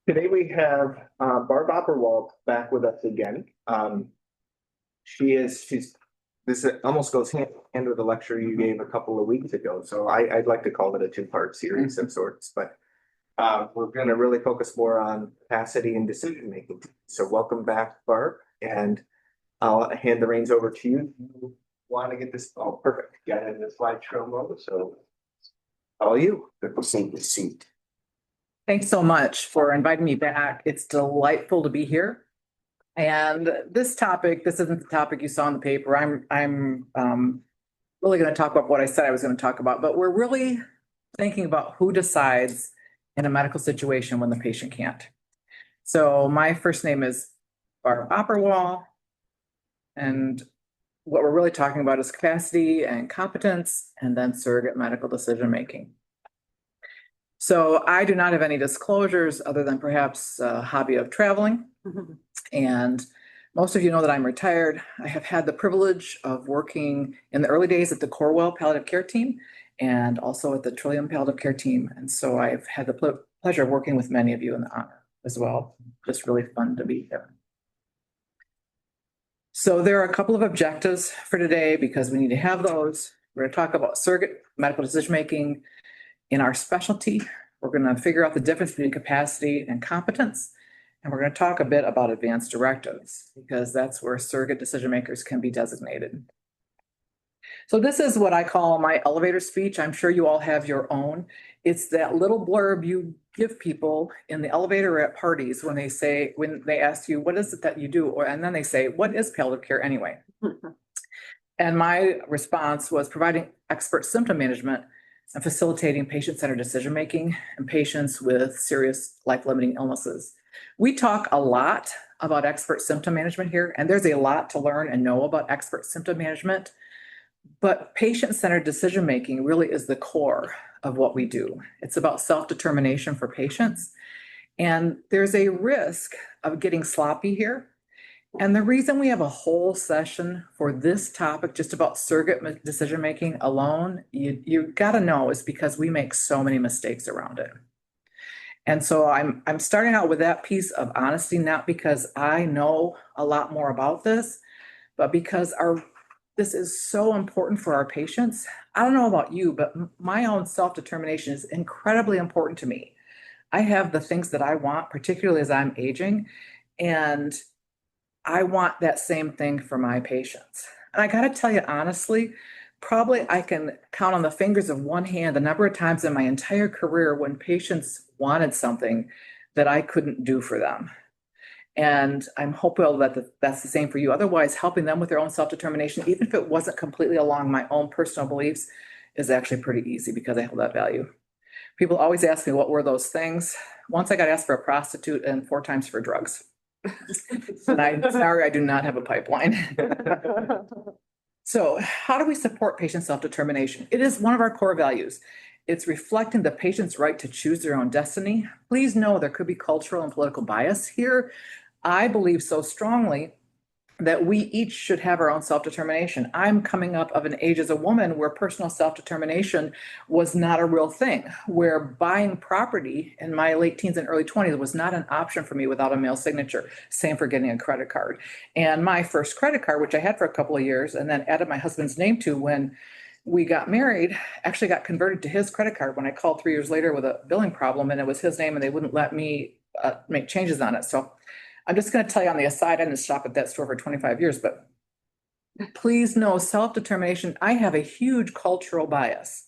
Today we have Barb Opperwall back with us again. This almost goes hand in hand with the lecture you gave a couple of weeks ago. So I'd like to call it a two-part series of sorts, but we're going to really focus more on capacity and decision making. So welcome back, Barb, and I'll hand the reins over to you. You want to get this? Oh, perfect. Got it in the slideshow mode. So all you. Proceed to seat. Thanks so much for inviting me back. It's delightful to be here. And this isn't the topic you saw in the paper. I'm really going to talk about what I said I was going to talk about, but we're really thinking about who decides in a medical situation when the patient can't. So my first name is Barb Opperwall, and what we're really talking about is capacity and competence, and then surrogate medical decision making. So I do not have any disclosures other than perhaps a hobby of traveling. And most of you know that I'm retired. I have had the privilege of working in the early days at the Opperwall palliative care team and also at the Trillium palliative care team. And so I've had the pleasure of working with many of you in the honor as well. Just really fun to be here. So there are a couple of objectives for today because we need to have those. We're going to talk about surrogate medical decision making in our specialty. We're going to figure out the difference between capacity and competence. And we're going to talk a bit about advanced directives because that's where surrogate decision makers can be designated. So this is what I call my elevator speech. I'm sure you all have your own. It's that little blurb you give people in the elevator or at parties when they ask you, what is it that you do? And then they say, what is palliative care anyway? And my response was providing expert symptom management and facilitating patient-centered decision-making in patients with serious life-limiting illnesses. We talk a lot about expert symptom management here, and there's a lot to learn and know about expert symptom management, but patient-centered decision-making really is the core of what we do. It's about self-determination for patients, and there's a risk of getting sloppy here. And the reason we have a whole session for this topic, just about surrogate decision-making alone, you gotta know is because we make so many mistakes around it. And so I'm starting out with that piece of honesty, not because I know a lot more about this, but because this is so important for our patients. I don't know about you, but my own self-determination is incredibly important to me. I have the things that I want, particularly as I'm aging, and I want that same thing for my patients. And I got to tell you honestly, probably I can count on the fingers of one hand the number of times in my entire career when patients wanted something that I couldn't do for them. And I'm hopeful that that's the same for you. Otherwise, helping them with their own self-determination, even if it wasn't completely along my own personal beliefs, is actually pretty easy because I hold that value. People always ask me what were those things. Once I got asked for a prostitute and 4 times for drugs. And I'm sorry, I do not have a pipeline. So how do we support patient self-determination? It is one of our core values. It's reflecting the patient's right to choose their own destiny. Please know there could be cultural and political bias here. I believe so strongly that we each should have our own self-determination. I'm coming up of an age as a woman where personal self-determination was not a real thing, where buying property in my late teens and early 20s was not an option for me without a male signature. Same for getting a credit card. And my first credit card, which I had for a couple of years and then added my husband's name to when we got married, actually got converted to his credit card when I called 3 years later with a billing problem and it was his name and they wouldn't let me make changes on it. So I'm just going to tell you on the aside, I didn't shop at that store for 25 years, but please know self-determination. I have a huge cultural bias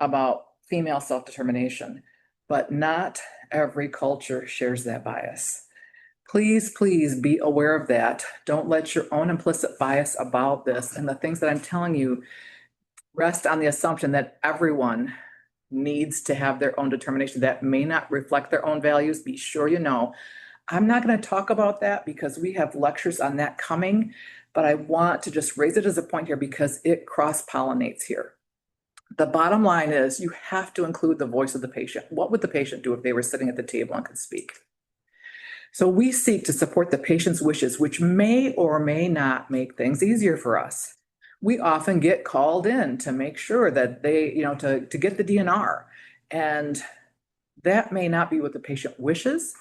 about female self-determination, but not every culture shares that bias. Please, please be aware of that. Don't let your own implicit bias about this and the things that I'm telling you rest on the assumption that everyone needs to have their own determination. That may not reflect their own values. Be sure you know. I'm not going to talk about that because we have lectures on that coming, but I want to just raise it as a point here because it cross-pollinates here. The bottom line is you have to include the voice of the patient. What would the patient do if they were sitting at the table and could speak? So we seek to support the patient's wishes, which may or may not make things easier for us. We often get called in to make sure that they, to get the DNR. And that may not be what the patient wishes.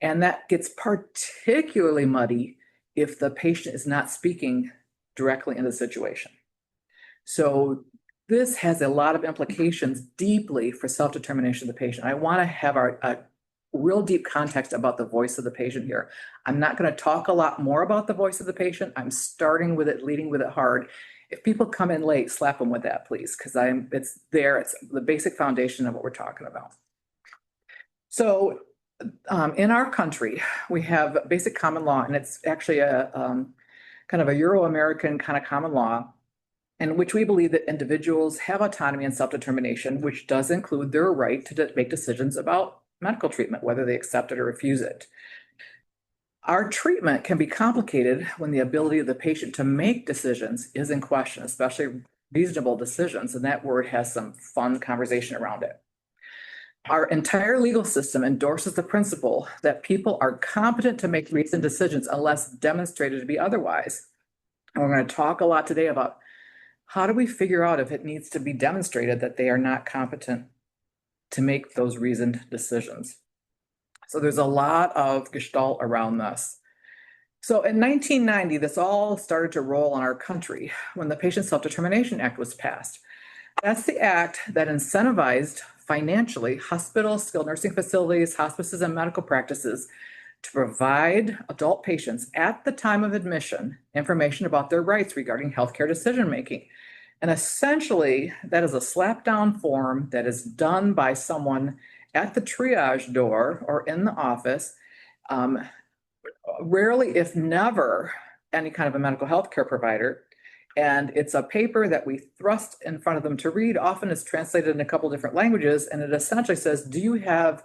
And that gets particularly muddy if the patient is not speaking directly in the situation. So this has a lot of implications deeply for self-determination of the patient. I want to have a real deep context about the voice of the patient here. I'm not going to talk a lot more about the voice of the patient. I'm starting with it, leading with it hard. If people come in late, slap them with that, please, because it's the basic foundation of what we're talking about. So in our country, we have basic common law, and it's actually a kind of a Euro-American kind of common law in which we believe that individuals have autonomy and self-determination, which does include their right to make decisions about medical treatment, whether they accept it or refuse it. Our treatment can be complicated when the ability of the patient to make decisions is in question, especially reasonable decisions, and that word has some fun conversation around it. Our entire legal system endorses the principle that people are competent to make reasoned decisions unless demonstrated to be otherwise. And we're going to talk a lot today about how do we figure out if it needs to be demonstrated that they are not competent to make those reasoned decisions. So there's a lot of gestalt around this. So in 1990, this all started to roll in our country when the Patient Self-Determination Act was passed. That's the act that incentivized financially hospitals, skilled nursing facilities, hospices, and medical practices to provide adult patients at the time of admission information about their rights regarding healthcare decision-making. And essentially, that is a slap-down form that is done by someone at the triage door or in the office, rarely, if never, any kind of a medical health care provider. And it's a paper that we thrust in front of them to read. Often it's translated in a couple different languages, and it essentially says, do you have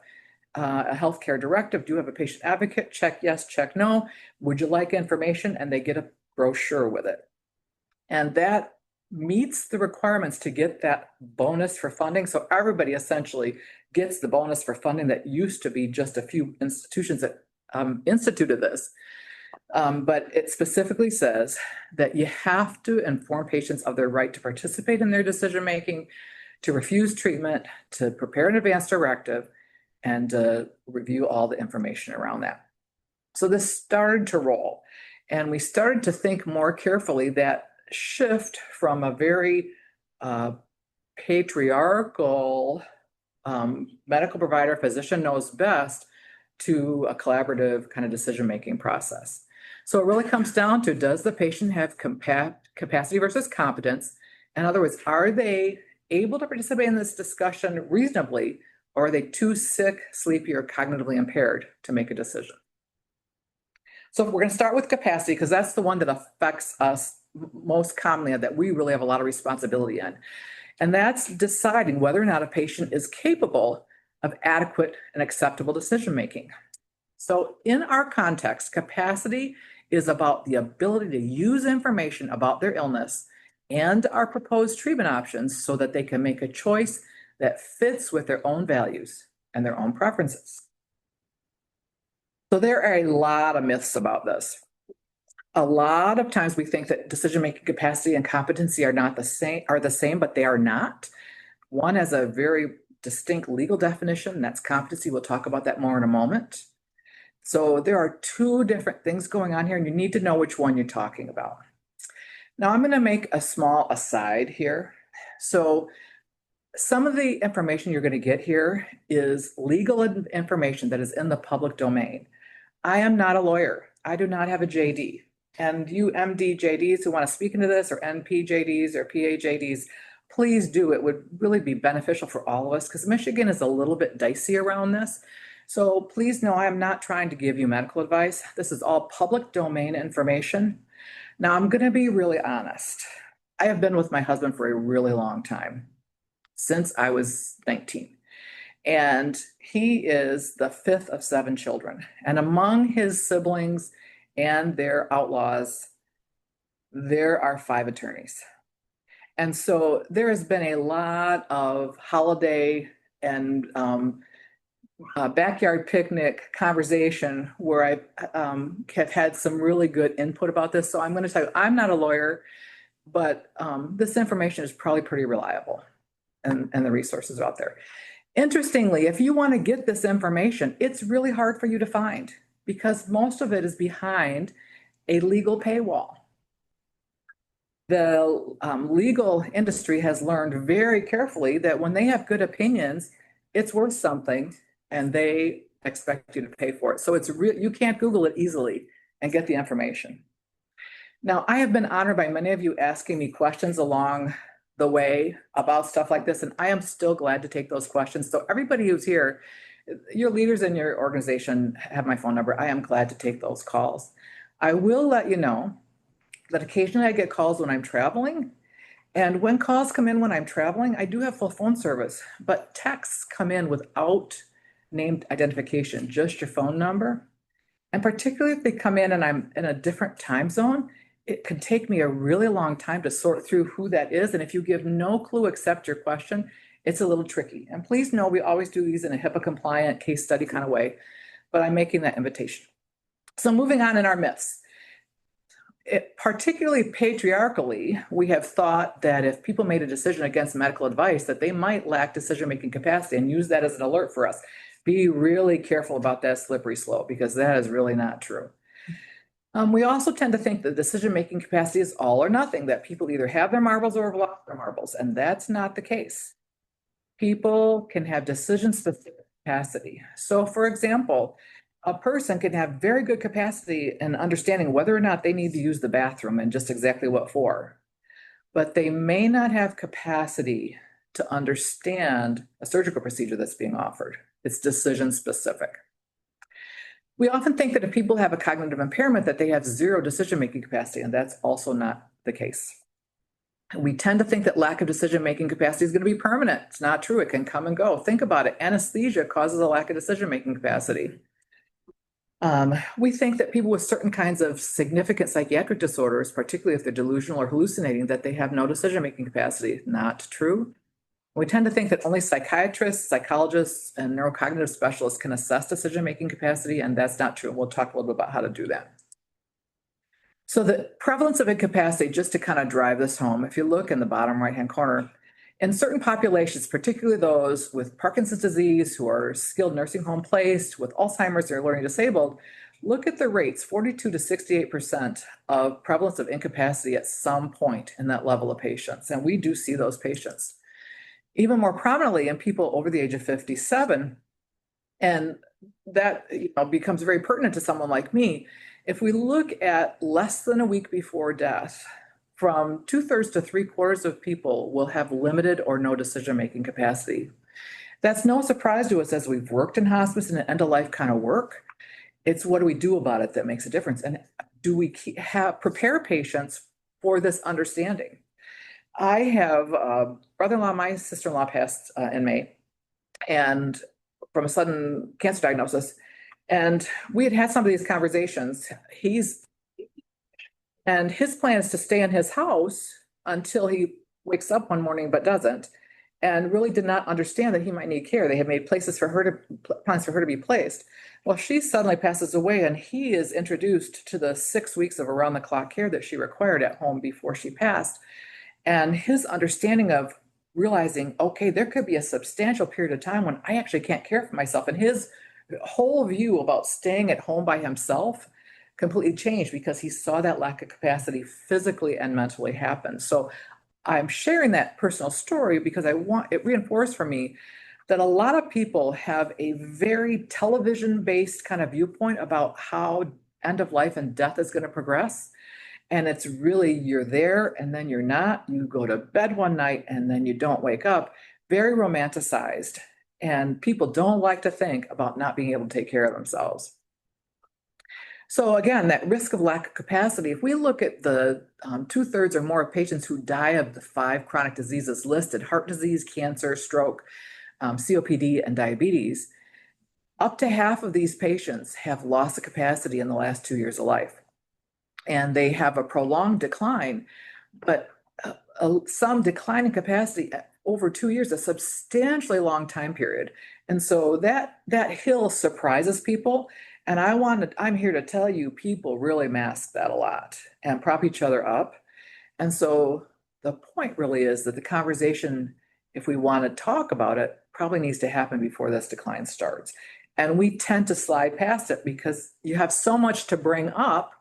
a healthcare directive? Do you have a patient advocate? Check yes, check no. Would you like information? And they get a brochure with it. And that meets the requirements to get that bonus for funding. So everybody essentially gets the bonus for funding that used to be just a few institutions that instituted this. But it specifically says that you have to inform patients of their right to participate in their decision-making, to refuse treatment, to prepare an advance directive, and to review all the information around that. So this started to roll, and we started to think more carefully that shift from a very patriarchal medical provider, physician knows best, to a collaborative kind of decision-making process. So it really comes down to, does the patient have capacity versus competence? In other words, are they able to participate in this discussion reasonably, or are they too sick, sleepy, or cognitively impaired to make a decision? So we're going to start with capacity because that's the one that affects us most commonly, that we really have a lot of responsibility in. And that's deciding whether or not a patient is capable of adequate and acceptable decision-making. So in our context, capacity is about the ability to use information about their illness and our proposed treatment options so that they can make a choice that fits with their own values and their own preferences. So there are a lot of myths about this. A lot of times we think that decision-making capacity and competency are the same, but they are not. One has a very distinct legal definition, and that's competency. We'll talk about that more in a moment. So there are two different things going on here, and you need to know which one you're talking about. Now I'm going to make a small aside here. So some of the information you're going to get here is legal information that is in the public domain. I am not a lawyer. I do not have a JD. And you MD JDs who want to speak into this, or NP JDs or PA JDs, please do. It would really be beneficial for all of us because Michigan is a little bit dicey around this. So please know I am not trying to give you medical advice. This is all public domain information. Now I'm going to be really honest. I have been with my husband for a really long time, since I was 19. And he is the fifth of 7 children. And among his siblings and their outlaws, there are 5 attorneys. And so there has been a lot of holiday and backyard picnic conversation where I have had some really good input about this. So I'm going to tell you, I'm not a lawyer, but this information is probably pretty reliable, and the resources are out there. Interestingly, if you want to get this information, it's really hard for you to find because most of it is behind a legal paywall. The legal industry has learned very carefully that when they have good opinions, it's worth something and they expect you to pay for it. So it's real, you can't Google it easily and get the information. Now, I have been honored by many of you asking me questions along the way about stuff like this, and I am still glad to take those questions. So everybody who's here, your leaders in your organization have my phone number. I am glad to take those calls. I will let you know that occasionally I get calls when I'm traveling. And when calls come in when I'm traveling, I do have full phone service, but texts come in without named identification, just your phone number. And particularly if they come in and I'm in a different time zone, it can take me a really long time to sort through who that is. And if you give no clue except your question, it's a little tricky. And please know we always do these in a HIPAA compliant case study kind of way, but I'm making that invitation. So moving on in our myths. Particularly patriarchally, we have thought that if people made a decision against medical advice, that they might lack decision-making capacity and use that as an alert for us. Be really careful about that slippery slope because that is really not true. We also tend to think that decision-making capacity is all or nothing, that people either have their marbles or have lost their marbles, and that's not the case. People can have decision-specific capacity. So for example, a person can have very good capacity in understanding whether or not they need to use the bathroom and just exactly what for. But they may not have capacity to understand a surgical procedure that's being offered. It's decision specific. We often think that if people have a cognitive impairment, that they have zero decision-making capacity, and that's also not the case. We tend to think that lack of decision-making capacity is going to be permanent. It's not true. It can come and go. Think about it. Anesthesia causes a lack of decision-making capacity. We think that people with certain kinds of significant psychiatric disorders, particularly if they're delusional or hallucinating, that they have no decision-making capacity. Not true. We tend to think that only psychiatrists, psychologists, and neurocognitive specialists can assess decision-making capacity, and that's not true. We'll talk a little bit about how to do that. So the prevalence of incapacity, just to kind of drive this home, if you look in the bottom right-hand corner, in certain populations, particularly those with Parkinson's disease, who are skilled nursing home placed, with Alzheimer's or learning disabled, look at the rates, 42 to 68% of prevalence of incapacity at some point in that level of patients. And we do see those patients. Even more prominently in people over the age of 57, and that becomes very pertinent to someone like me. If we look at less than a week before death, from 2/3 to 3/4 of people will have limited or no decision-making capacity. That's no surprise to us as we've worked in hospice and end-of-life kind of work. It's what do we do about it that makes a difference? And do we prepare patients for this understanding? I have a brother-in-law, my sister-in-law passed in May, and from a sudden cancer diagnosis. And we had some of these conversations. And his plan is to stay in his house until he wakes up one morning, but doesn't, and really did not understand that he might need care. They had made plans for her to be placed. Well, she suddenly passes away, and he is introduced to the 6 weeks of around-the-clock care that she required at home before she passed. And his understanding of realizing, okay, there could be a substantial period of time when I actually can't care for myself. And his whole view about staying at home by himself completely changed because he saw that lack of capacity physically and mentally happen. So I'm sharing that personal story because it reinforced for me that a lot of people have a very television-based kind of viewpoint about how end of life and death is going to progress. And it's really, you're there and then you're not. You go to bed one night and then you don't wake up. Very romanticized. And people don't like to think about not being able to take care of themselves. So again, that risk of lack of capacity, if we look at the 2/3 or more of patients who die of the 5 chronic diseases listed, heart disease, cancer, stroke, COPD, and diabetes, up to half of these patients have lost the capacity in the last 2 years of life. And they have a prolonged decline, but some decline in capacity over 2 years, a substantially long time period. And so that hill surprises people. And I'm here to tell you, people really mask that a lot and prop each other up. And so the point really is that the conversation, if we want to talk about it, probably needs to happen before this decline starts. And we tend to slide past it because you have so much to bring up.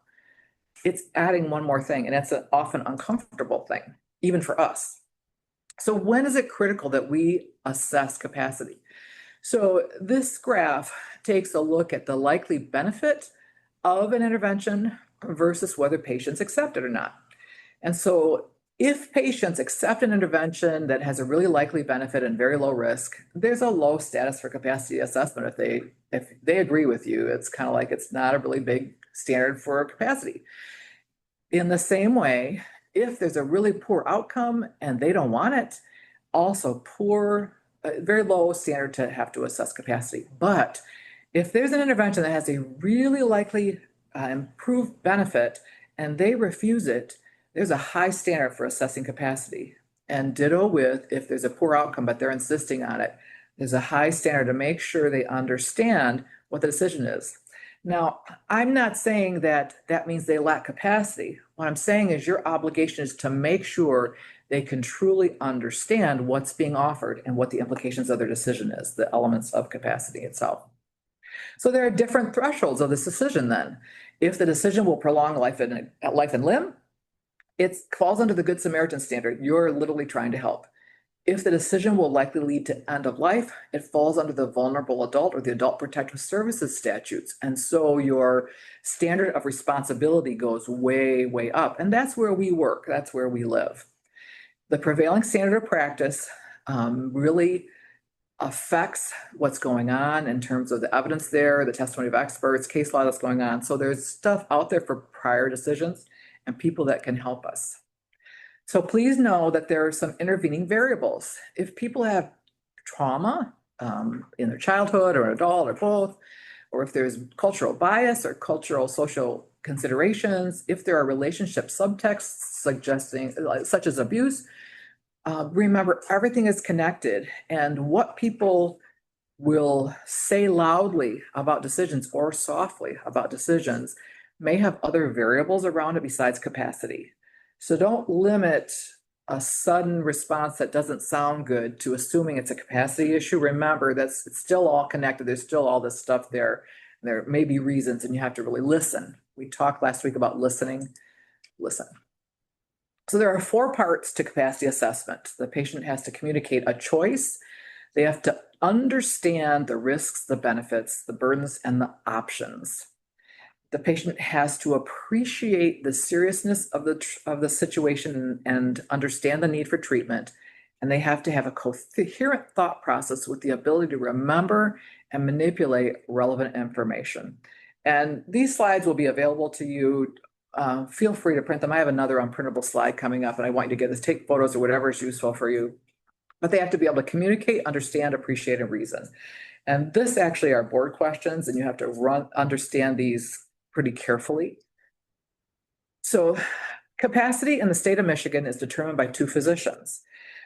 It's adding one more thing, and it's an often uncomfortable thing, even for us. So when is it critical that we assess capacity? So this graph takes a look at the likely benefit of an intervention versus whether patients accept it or not. And so if patients accept an intervention that has a really likely benefit and very low risk, there's a low status for capacity assessment. If they agree with you, it's kind of like it's not a really big standard for capacity. In the same way, if there's a really poor outcome and they don't want it, also poor, very low standard to have to assess capacity. But if there's an intervention that has a really likely improved benefit and they refuse it, there's a high standard for assessing capacity. And ditto with if there's a poor outcome, but they're insisting on it, there's a high standard to make sure they understand what the decision is. Now, I'm not saying that that means they lack capacity. What I'm saying is your obligation is to make sure they can truly understand what's being offered and what the implications of their decision is, the elements of capacity itself. So there are different thresholds of this decision then. If the decision will prolong life and limb, it falls under the Good Samaritan standard. You're literally trying to help. If the decision will likely lead to end of life, it falls under the vulnerable adult or the adult protective services statutes. And so your standard of responsibility goes way, way up. And that's where we work. That's where we live. The prevailing standard of practice really affects what's going on in terms of the evidence there, the testimony of experts, case law that's going on. So there's stuff out there for prior decisions and people that can help us. So please know that there are some intervening variables. If people have trauma in their childhood or an adult or both, or if there's cultural bias or cultural social considerations, if there are relationship subtexts suggesting, such as abuse, remember everything is connected, and what people will say loudly about decisions or softly about decisions may have other variables around it besides capacity. So don't limit a sudden response that doesn't sound good to assuming it's a capacity issue. Remember that's it's still all connected. There's still all this stuff there. There may be reasons, and you have to really listen. We talked last week about listening. Listen. So there are 4 parts to capacity assessment. The patient has to communicate a choice. They have to understand the risks, the benefits, the burdens, and the options. The patient has to appreciate the seriousness of the situation and understand the need for treatment. And they have to have a coherent thought process with the ability to remember and manipulate relevant information. And these slides will be available to you. Feel free to print them. I have another unprintable slide coming up, and I want you to get this, take photos or whatever is useful for you. But they have to be able to communicate, understand, appreciate, and reason. And this actually are board questions, and you have to understand these pretty carefully. So capacity in the state of Michigan is determined by 2 physicians.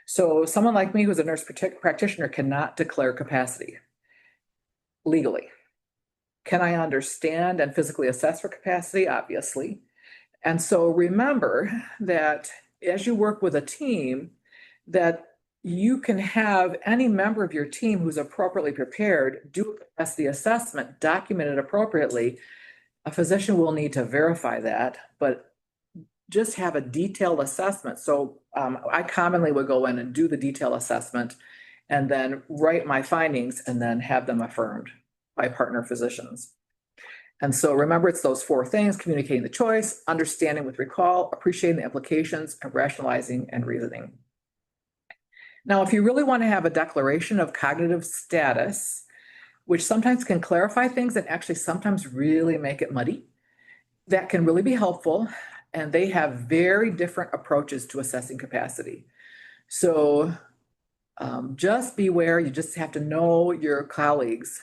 So someone like me who's a nurse practitioner cannot declare capacity legally. Can I understand and physically assess for capacity? Obviously. And so remember that as you work with a team, that you can have any member of your team who's appropriately prepared do a capacity assessment, document it appropriately. A physician will need to verify that, but just have a detailed assessment. So I commonly would go in and do the detailed assessment and then write my findings and then have them affirmed by partner physicians. And so remember, it's those 4 things: communicating the choice, understanding with recall, appreciating the implications, and rationalizing and reasoning. Now, if you really want to have a declaration of cognitive status, which sometimes can clarify things and actually sometimes really make it muddy, that can really be helpful. And they have very different approaches to assessing capacity. So just beware, you just have to know your colleagues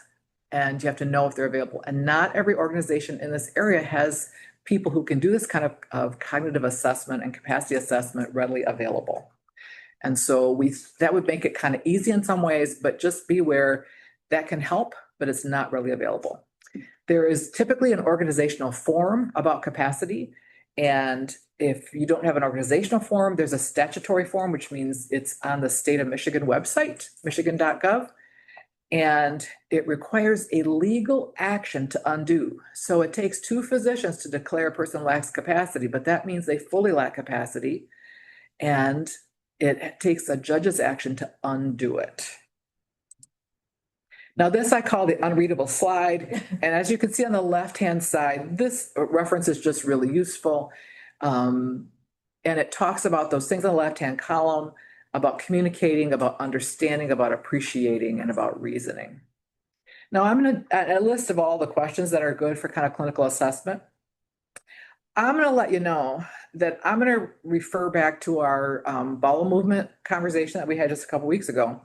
and you have to know if they're available. And not every organization in this area has people who can do this kind of cognitive assessment and capacity assessment readily available. And so that would make it kind of easy in some ways, but just beware that can help, but it's not readily available. There is typically an organizational form about capacity. And if you don't have an organizational form, there's a statutory form, which means it's on the state of Michigan website, michigan.gov. And it requires a legal action to undo. So it takes two physicians to declare a person lacks capacity, but that means they fully lack capacity. And it takes a judge's action to undo it. Now, this I call the unreadable slide. And as you can see on the left-hand side, this reference is just really useful. And it talks about those things on the left-hand column, about communicating, about understanding, about appreciating, and about reasoning. Now, I'm going to, a list of all the questions that are good for kind of clinical assessment. I'm going to let you know that I'm going to refer back to our bowel movement conversation that we had just a couple weeks ago.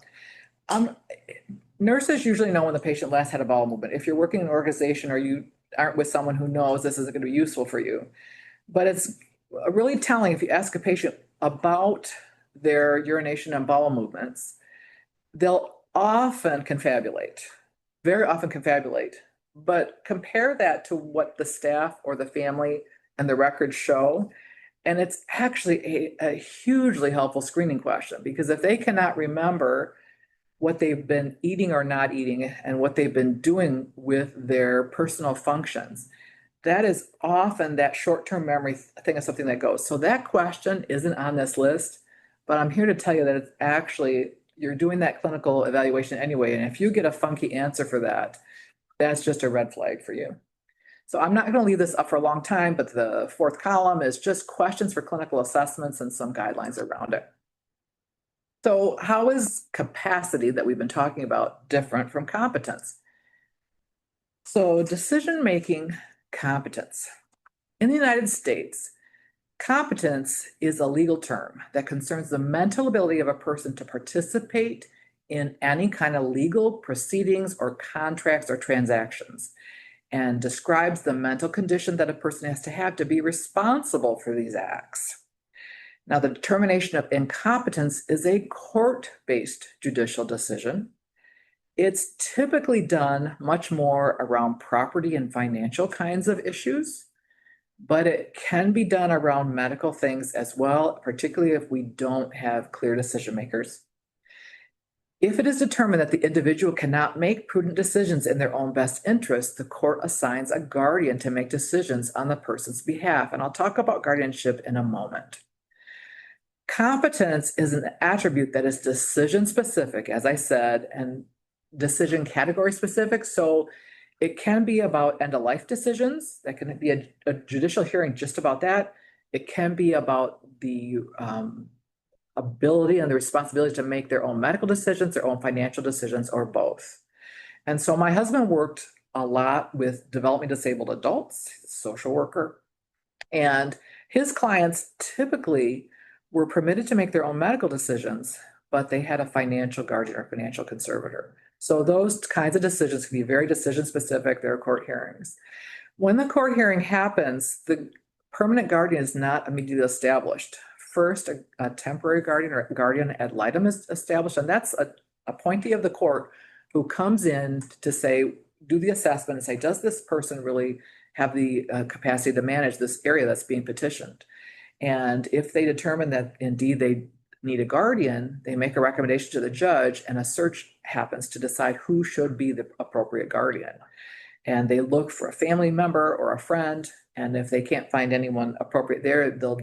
Nurses usually know when the patient last had a bowel movement. If you're working in an organization or you aren't with someone who knows, this isn't going to be useful for you. But it's really telling if you ask a patient about their urination and bowel movements, they'll often confabulate, very often confabulate. But compare that to what the staff or the family and the records show, and it's actually a hugely helpful screening question, because if they cannot remember what they've been eating or not eating and what they've been doing with their personal functions, that is often that short-term memory thing is something that goes. So that question isn't on this list, but I'm here to tell you that it's actually, you're doing that clinical evaluation anyway. And if you get a funky answer for that, that's just a red flag for you. So I'm not going to leave this up for a long time, but the fourth column is just questions for clinical assessments and some guidelines around it. So how is capacity that we've been talking about different from competence? So decision-making competence. In the United States, competence is a legal term that concerns the mental ability of a person to participate in any kind of legal proceedings or contracts or transactions, and describes the mental condition that a person has to have to be responsible for these acts. Now, the determination of incompetence is a court-based judicial decision. It's typically done much more around property and financial kinds of issues, but it can be done around medical things as well, particularly if we don't have clear decision makers. If it is determined that the individual cannot make prudent decisions in their own best interest, the court assigns a guardian to make decisions on the person's behalf. And I'll talk about guardianship in a moment. Competence is an attribute that is decision specific, as I said, and decision category specific. So it can be about end of life decisions. That can be a judicial hearing just about that. It can be about the ability and the responsibility to make their own medical decisions, their own financial decisions, or both. And so my husband worked a lot with developmentally disabled adults, social worker, and his clients typically were permitted to make their own medical decisions, but they had a financial guardian or financial conservator. So those kinds of decisions can be very decision specific. There are court hearings. When the court hearing happens, the permanent guardian is not immediately established. First, a temporary guardian or guardian ad litem is established, and that's a appointee of the court who comes in to say, do the assessment and say, does this person really have the capacity to manage this area that's being petitioned? And if they determine that indeed they need a guardian, they make a recommendation to the judge, and a search happens to decide who should be the appropriate guardian. And they look for a family member or a friend, and if they can't find anyone appropriate there, they'll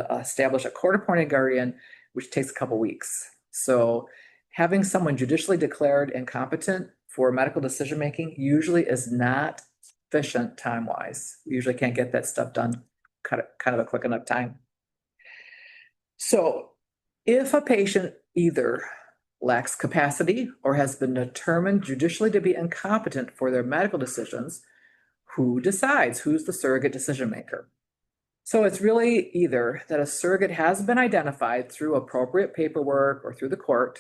establish a court-appointed guardian, which takes a couple weeks. So having someone judicially declared incompetent for medical decision-making usually is not efficient time-wise. We usually can't get that stuff done kind of a quick enough time. So if a patient either lacks capacity or has been determined judicially to be incompetent for their medical decisions, who decides? Who's the surrogate decision maker? So it's really either that a surrogate has been identified through appropriate paperwork or through the court,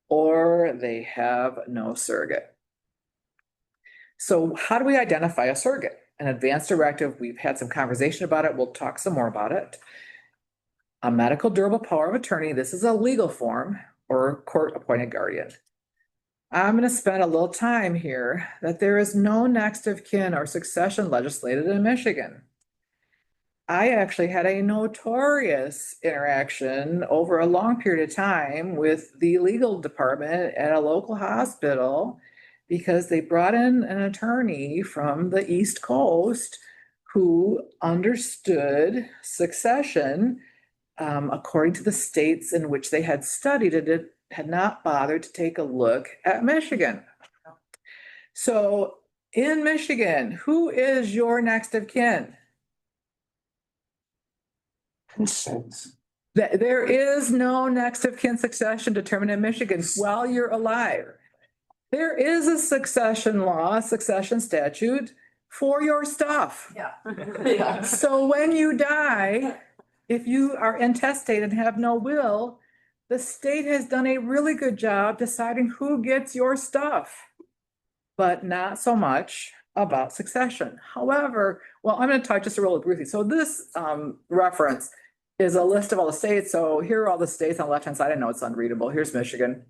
or they have no surrogate. So how do we identify a surrogate? An advance directive, we've had some conversation about it. We'll talk some more about it. A medical durable power of attorney, this is a legal form, or court-appointed guardian. I'm going to spend a little time here that there is no next of kin or succession legislated in Michigan. I actually had a notorious interaction over a long period of time with the legal department at a local hospital because they brought in an attorney from the East Coast who understood succession according to the states in which they had studied it, had not bothered to take a look at Michigan. So in Michigan, who is your next of kin? Consent. There is no next of kin succession determined in Michigan while you're alive. There is a succession law, a succession statute for your stuff. Yeah. So when you die, if you are intestate and have no will, the state has done a really good job deciding who gets your stuff, but not so much about succession. However, well, I'm going to talk just really briefly. So this reference is a list of all the states. So here are all the states on the left-hand side. I know it's unreadable. Here's Michigan.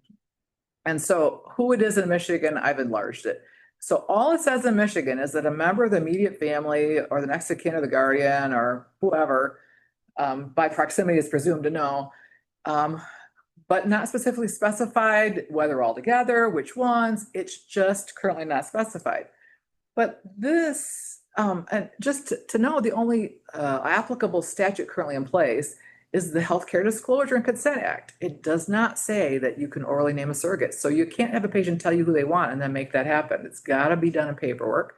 And so who it is in Michigan, I've enlarged it. So all it says in Michigan is that a member of the immediate family or the next of kin or the guardian or whoever by proximity is presumed to know, but not specifically specified whether all together, which ones, it's just currently not specified. But this, and just to know, the only applicable statute currently in place is the Healthcare Disclosure and Consent Act. It does not say that you can orally name a surrogate. So you can't have a patient tell you who they want and then make that happen. It's got to be done in paperwork.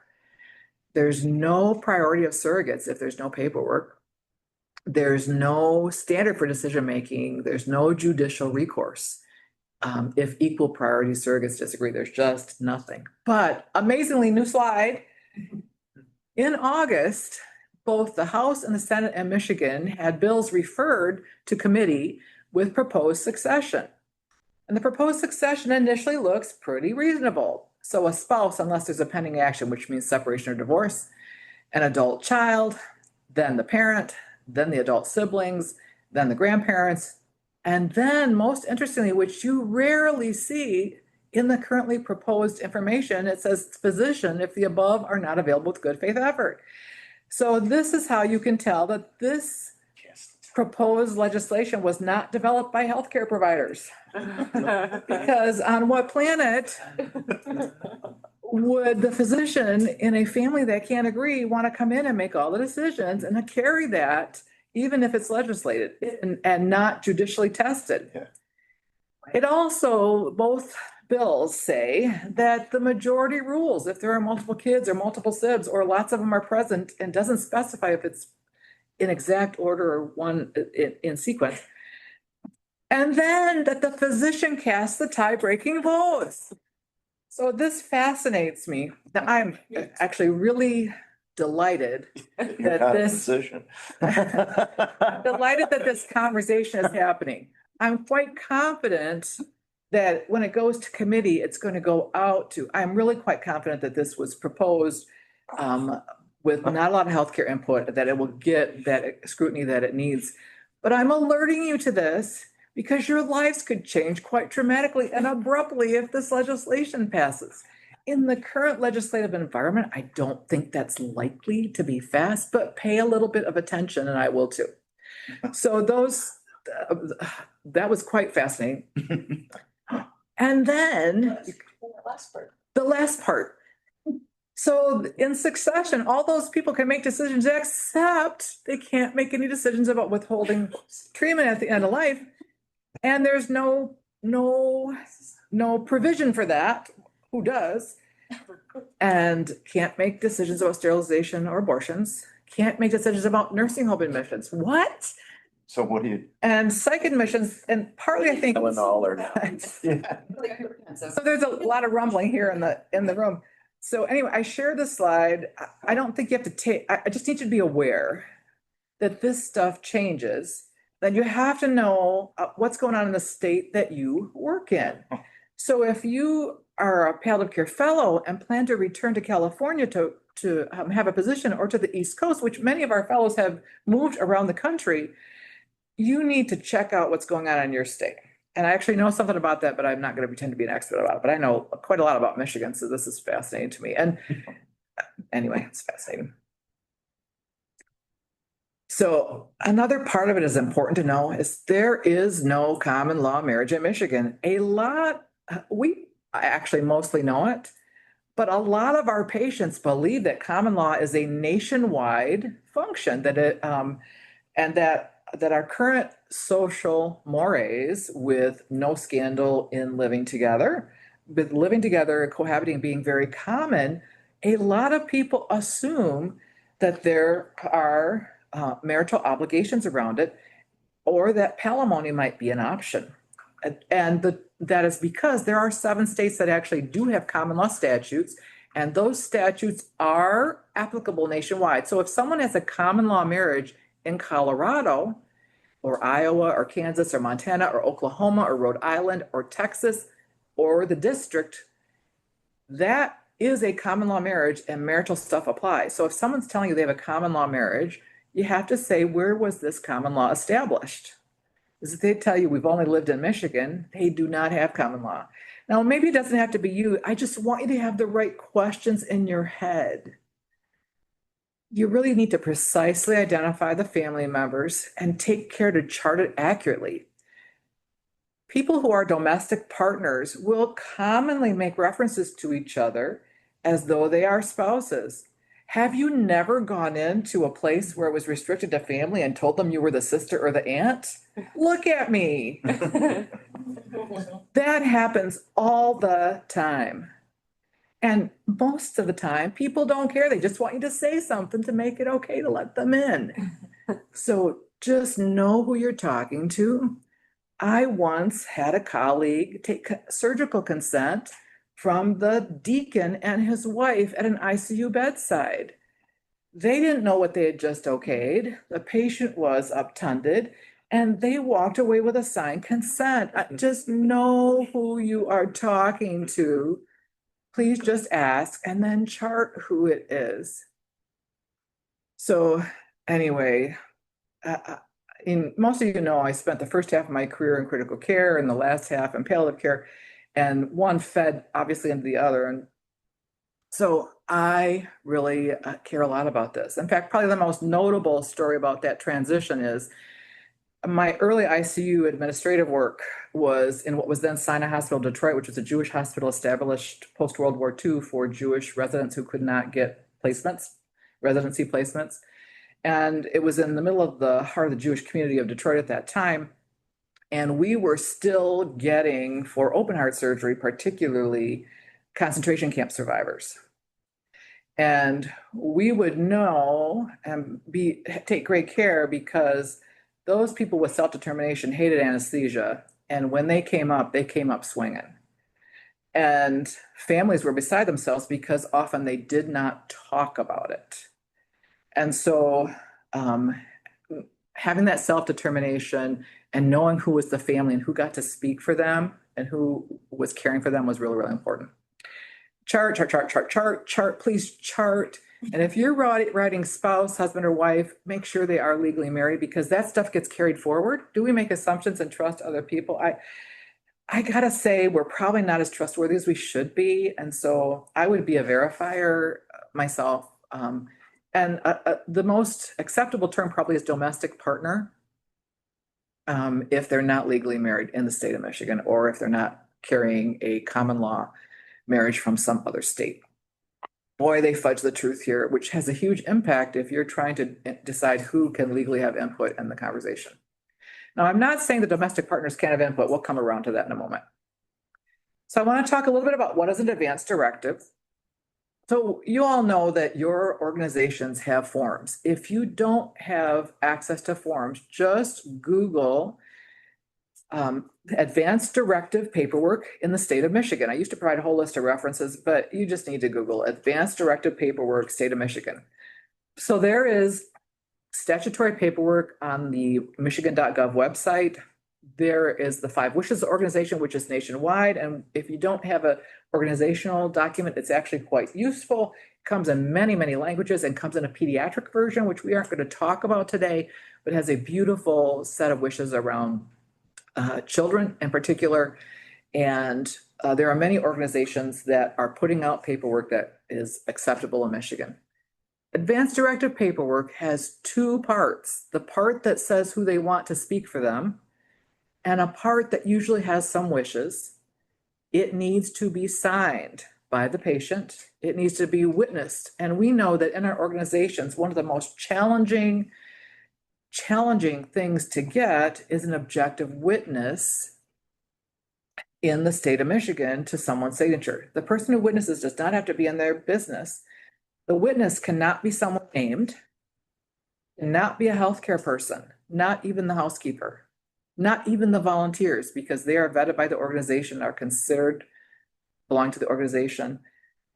There's no priority of surrogates if there's no paperwork. There's no standard for decision-making. There's no judicial recourse. If equal priority surrogates disagree, there's just nothing. But amazingly, new slide. In August, both the House and the Senate and Michigan had bills referred to committee with proposed succession. And the proposed succession initially looks pretty reasonable. So a spouse, unless there's a pending action, which means separation or divorce, an adult child, then the parent, then the adult siblings, then the grandparents, and then most interestingly, which you rarely see in the currently proposed information, it says physician if the above are not available with good faith effort. So this is how you can tell that this proposed legislation was not developed by healthcare providers. Because on what planet would the physician in a family that can't agree want to come in and make all the decisions and carry that, even if it's legislated and not judicially tested? Yeah. It also, both bills say that the majority rules, if there are multiple kids or multiple sibs or lots of them are present, and doesn't specify if it's in exact order or one in sequence. And then that the physician casts the tie-breaking votes. So this fascinates me. Now, I'm actually really delighted that this, delighted that this conversation is happening. I'm quite confident that when it goes to committee, it's going to go out to, I'm really quite confident that this was proposed with not a lot of healthcare input, that it will get that scrutiny that it needs. But I'm alerting you to this because your lives could change quite dramatically and abruptly if this legislation passes. In the current legislative environment, I don't think that's likely to be fast, but pay a little bit of attention and I will too. So that was quite fascinating. And then the last part. So in succession, all those people can make decisions, except they can't make any decisions about withholding treatment at the end of life. And there's no provision for that. Who does? And can't make decisions about sterilization or abortions. Can't make decisions about nursing home admissions. What? So what do you? And psych admissions, and partly I think. All or not? Yeah. So there's a lot of rumbling here in the room. So anyway, I share this slide. I don't think you have to take, I just need you to be aware that this stuff changes. Then you have to know what's going on in the state that you work in. So if you are a palliative care fellow and plan to return to California to have a position, or to the East Coast, which many of our fellows have moved around the country, you need to check out what's going on in your state. And I actually know something about that, but I'm not going to pretend to be an expert about it. But I know quite a lot about Michigan, so this is fascinating to me. And anyway, it's fascinating. So another part of it is important to know is there is no common law marriage in Michigan. We actually mostly know it, but a lot of our patients believe that common law is a nationwide function, and that our current social mores with no scandal in living together, with living together, cohabiting being very common, a lot of people assume that there are marital obligations around it, or that palimony might be an option. That is because there are 7 states that actually do have common law statutes, and those statutes are applicable nationwide. So if someone has a common law marriage in Colorado, or Iowa, or Kansas, or Montana, or Oklahoma, or Rhode Island, or Texas, or the district, that is a common law marriage and marital stuff applies. So if someone's telling you they have a common law marriage, you have to say, where was this common law established? Because if they tell you we've only lived in Michigan, they do not have common law. Now, maybe it doesn't have to be you. I just want you to have the right questions in your head. You really need to precisely identify the family members and take care to chart it accurately. People who are domestic partners will commonly make references to each other as though they are spouses. Have you never gone into a place where it was restricted to family and told them you were the sister or the aunt? Look at me. That happens all the time. And most of the time, people don't care. They just want you to say something to make it okay to let them in. So just know who you're talking to. I once had a colleague take surgical consent from the deacon and his wife at an ICU bedside. They didn't know what they had just okayed. The patient was obtunded, and they walked away with a signed consent. Just know who you are talking to. Please just ask and then chart who it is. So anyway, most of you know, I spent the first half of my career in critical care and the last half in palliative care, and one fed obviously into the other. And so I really care a lot about this. In fact, probably the most notable story about that transition is my early ICU administrative work was in what was then Sinai Hospital Detroit, which was a Jewish hospital established post-World War II for Jewish residents who could not get placements, residency placements. And it was in the middle of the heart of the Jewish community of Detroit at that time. And we were still getting, for open heart surgery, particularly concentration camp survivors. And we would know and take great care because those people with self-determination hated anesthesia. And when they came up swinging. And families were beside themselves because often they did not talk about it. And so having that self-determination and knowing who was the family and who got to speak for them and who was caring for them was really, really important. Chart, please chart. And if you're writing spouse, husband, or wife, make sure they are legally married because that stuff gets carried forward. Do we make assumptions and trust other people? I gotta say, we're probably not as trustworthy as we should be. And so I would be a verifier myself. And the most acceptable term probably is domestic partner. If they're not legally married in the state of Michigan, or if they're not carrying a common law marriage from some other state. Boy, they fudge the truth here, which has a huge impact if you're trying to decide who can legally have input in the conversation. Now, I'm not saying that domestic partners can't have input. We'll come around to that in a moment. So I want to talk a little bit about what is an advance directive. So you all know that your organizations have forms. If you don't have access to forms, just Google advanced directive paperwork in the state of Michigan. I used to provide a whole list of references, but you just need to Google advanced directive paperwork, state of Michigan. So there is statutory paperwork on the michigan.gov website. There is the 5 Wishes organization, which is nationwide. And if you don't have an organizational document, it's actually quite useful. It comes in many, many languages and comes in a pediatric version, which we aren't going to talk about today, but has a beautiful set of wishes around children in particular. And there are many organizations that are putting out paperwork that is acceptable in Michigan. Advance directive paperwork has two parts. The part that says who they want to speak for them and a part that usually has some wishes. It needs to be signed by the patient. It needs to be witnessed. And we know that in our organizations, one of the most challenging things to get is an objective witness in the state of Michigan to someone's signature. The person who witnesses does not have to be in their business. The witness cannot be someone named, cannot be a healthcare person, not even the housekeeper, not even the volunteers, because they are vetted by the organization, are considered belong to the organization,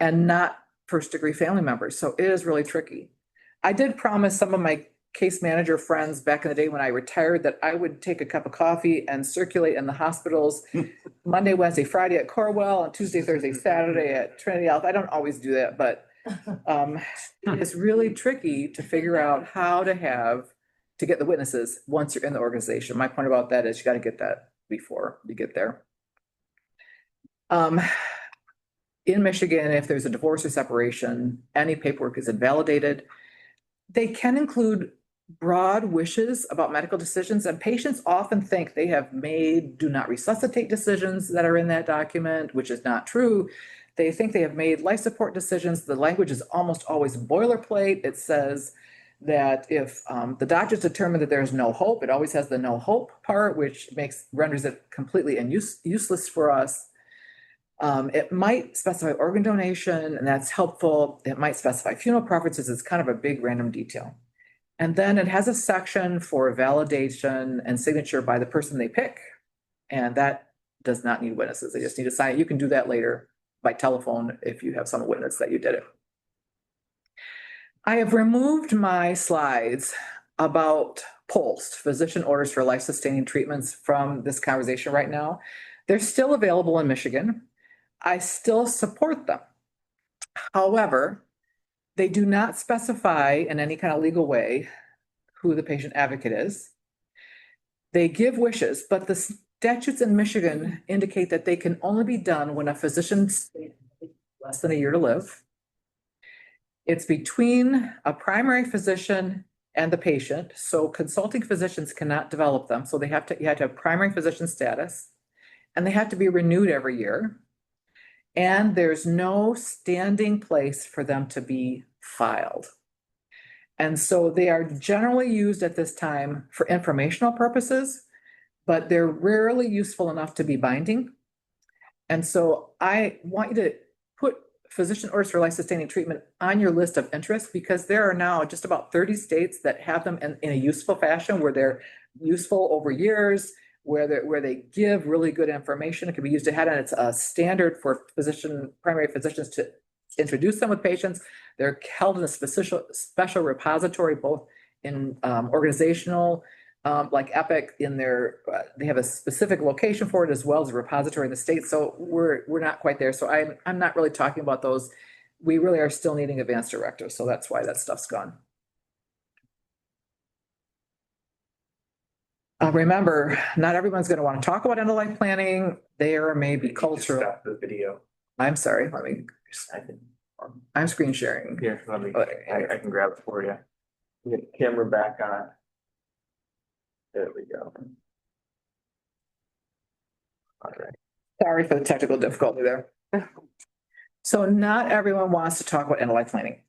and not first-degree family members. So it is really tricky. I did promise some of my case manager friends back in the day when I retired that I would take a cup of coffee and circulate in the hospitals Monday, Wednesday, Friday at Corwell, and Tuesday, Thursday, Saturday at Trinity Health. I don't always do that, but it's really tricky to figure out how to get the witnesses once you're in the organization. My point about that is you got to get that before you get there. In Michigan, if there's a divorce or separation, any paperwork is invalidated. They can include broad wishes about medical decisions, and patients often think they have made do not resuscitate decisions that are in that document, which is not true. They think they have made life support decisions. The language is almost always boilerplate. It says that if the doctors determine that there's no hope, it always has the no hope part, which renders it completely useless for us. It might specify organ donation, and that's helpful. It might specify funeral preferences. It's kind of a big random detail. And then it has a section for validation and signature by the person they pick. And that does not need witnesses. They just need to sign it. You can do that later by telephone if you have some witness that you did it. I have removed my slides about POLST, physician orders for life-sustaining treatments, from this conversation right now. They're still available in Michigan. I still support them. However, they do not specify in any kind of legal way who the patient advocate is. They give wishes, but the statutes in Michigan indicate that they can only be done when a physician stays less than a year to live. It's between a primary physician and the patient, so consulting physicians cannot develop them. So you have to have primary physician status, and they have to be renewed every year. And there's no standing place for them to be filed. And so they are generally used at this time for informational purposes, but they're rarely useful enough to be binding. And so I want you to put physician orders for life-sustaining treatment on your list of interests, because there are now just about 30 states that have them in a useful fashion, where they're useful over years, where they give really good information. It can be used ahead, and it's a standard for primary physicians to introduce them with patients. They're held in a special repository, both in organizational, like Epic, they have a specific location for it, as well as a repository in the state. So we're not quite there. So I'm not really talking about those. We really are still needing advanced directives. So that's why that stuff's gone. Remember, not everyone's going to want to talk about end-of-life planning. There may be cultural. Stop the video. I'm sorry. I'm screen sharing. Here, I can grab it for you. Get the camera back on. There we go. All right. Sorry for the technical difficulty there. So not everyone wants to talk about end-of-life planning.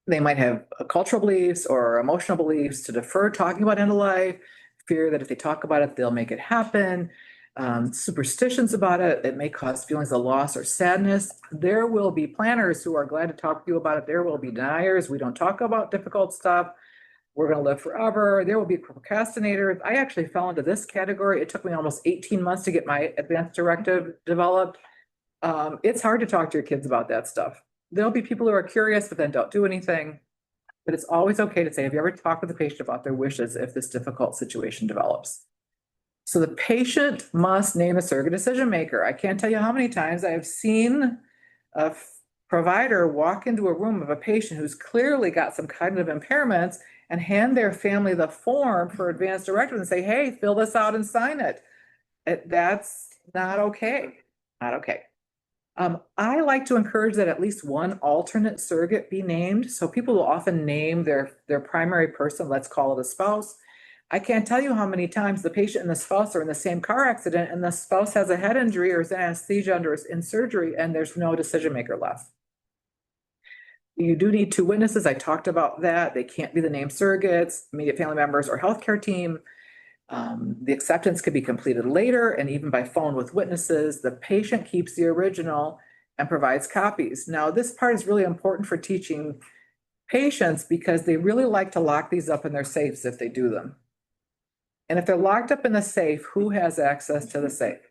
They might have cultural beliefs or emotional beliefs to defer talking about end-of-life, fear that if they talk about it, they'll make it happen. Superstitions about it. It may cause feelings of loss or sadness. There will be planners who are glad to talk to you about it. There will be deniers. We don't talk about difficult stuff. We're going to live forever. There will be procrastinators. I actually fell into this category. It took me almost 18 months to get my advanced directive developed. It's hard to talk to your kids about that stuff. There'll be people who are curious, but then don't do anything. But it's always okay to say, have you ever talked with the patient about their wishes if this difficult situation develops? So the patient must name a surrogate decision maker. I can't tell you how many times I have seen a provider walk into a room of a patient who's clearly got some cognitive impairments and hand their family the form for advanced directive and say, hey, fill this out and sign it. That's not okay. Not okay. I like to encourage that at least one alternate surrogate be named. So people will often name their primary person, let's call it a spouse. I can't tell you how many times the patient and the spouse are in the same car accident and the spouse has a head injury or is in anesthesia under in surgery and there's no decision maker left. You do need two witnesses. I talked about that. They can't be the named surrogates, immediate family members, or healthcare team. The acceptance could be completed later and even by phone with witnesses. The patient keeps the original and provides copies. Now, this part is really important for teaching patients because they really like to lock these up in their safes if they do them. And if they're locked up in the safe, who has access to the safe?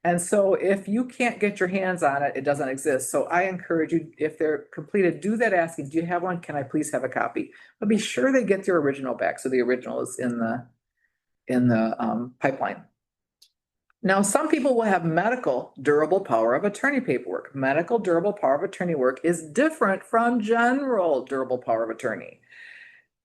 And so if you can't get your hands on it, it doesn't exist. So I encourage you, if they're completed, do that asking, do you have one? Can I please have a copy? But be sure they get their original back. So the original is in the pipeline. Now, some people will have medical durable power of attorney paperwork. Medical durable power of attorney work is different from general durable power of attorney.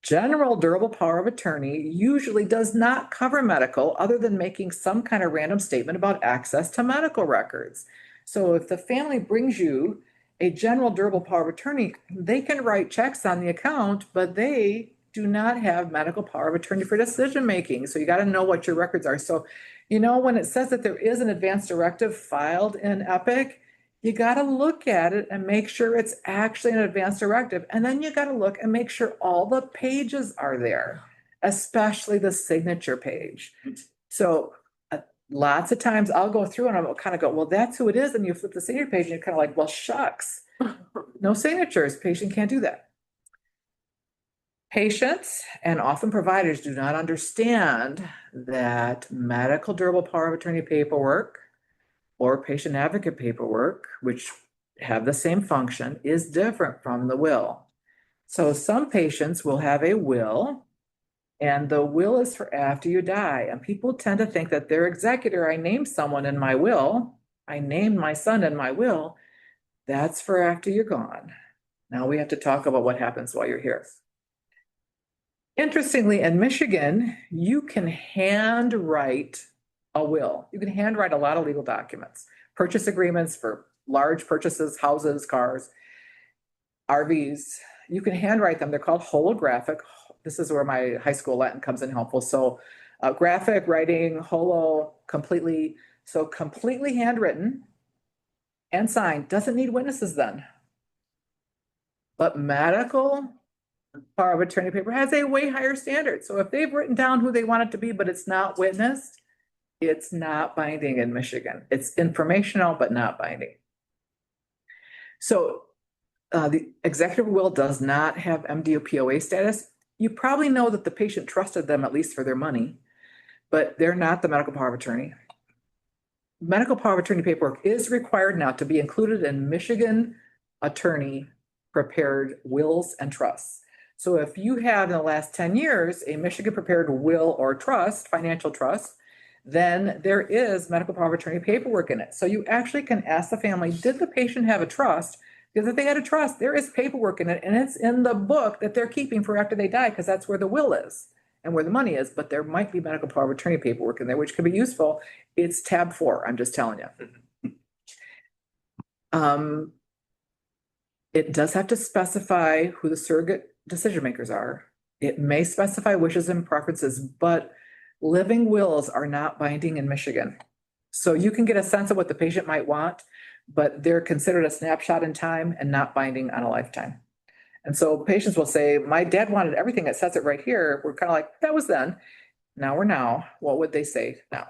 General durable power of attorney usually does not cover medical other than making some kind of random statement about access to medical records. So if the family brings you a general durable power of attorney, they can write checks on the account, but they do not have medical power of attorney for decision making. So you got to know what your records are. So, when it says that there is an advance directive filed in Epic, you got to look at it and make sure it's actually an advance directive. And then you got to look and make sure all the pages are there, especially the signature page. So lots of times I'll go through and I'll kind of go, well, that's who it is. And you flip the signature page and you're kind of like, well, shucks, no signatures. Patient can't do that. Patients and often providers do not understand that medical durable power of attorney paperwork or patient advocate paperwork, which have the same function, is different from the will. So some patients will have a will, and the will is for after you die. And people tend to think that their executor, I named someone in my will, I named my son in my will, that's for after you're gone. Now we have to talk about what happens while you're here. Interestingly, in Michigan, you can handwrite a will. You can handwrite a lot of legal documents, purchase agreements for large purchases, houses, cars, RVs. You can handwrite them. They're called holographic. This is where my high school Latin comes in helpful. So graphic writing, holo, completely. So completely handwritten and signed. Doesn't need witnesses then. But medical power of attorney paper has a way higher standard. So if they've written down who they want it to be, but it's not witnessed, it's not binding in Michigan. It's informational, but not binding. So the executive will does not have MDOPOA status. You probably know that the patient trusted them at least for their money, but they're not the medical power of attorney. Medical power of attorney paperwork is required now to be included in Michigan attorney prepared wills and trusts. So if you have in the last 10 years a Michigan prepared will or trust, financial trust, then there is medical power of attorney paperwork in it. So you actually can ask the family, did the patient have a trust? Because if they had a trust, there is paperwork in it, and it's in the book that they're keeping for after they die, because that's where the will is and where the money is. But there might be medical power of attorney paperwork in there, which could be useful. It's tab 4, I'm just telling you. It does have to specify who the surrogate decision makers are. It may specify wishes and preferences, but living wills are not binding in Michigan. So you can get a sense of what the patient might want, but they're considered a snapshot in time and not binding on a lifetime. And so patients will say, my dad wanted everything. It says it right here. We're kind of like, that was then. Now we're now. What would they say now?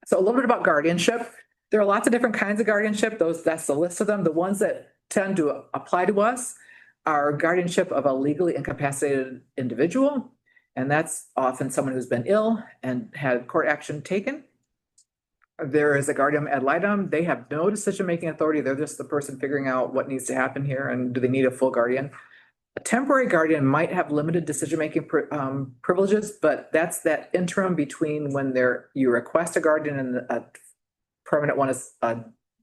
So a little bit about guardianship. There are lots of different kinds of guardianship. That's the list of them. The ones that tend to apply to us are guardianship of a legally incapacitated individual. And that's often someone who's been ill and had court action taken. There is a guardian ad litem. They have no decision-making authority. They're just the person figuring out what needs to happen here and do they need a full guardian. A temporary guardian might have limited decision-making privileges, but that's that interim between when you request a guardian and a permanent one is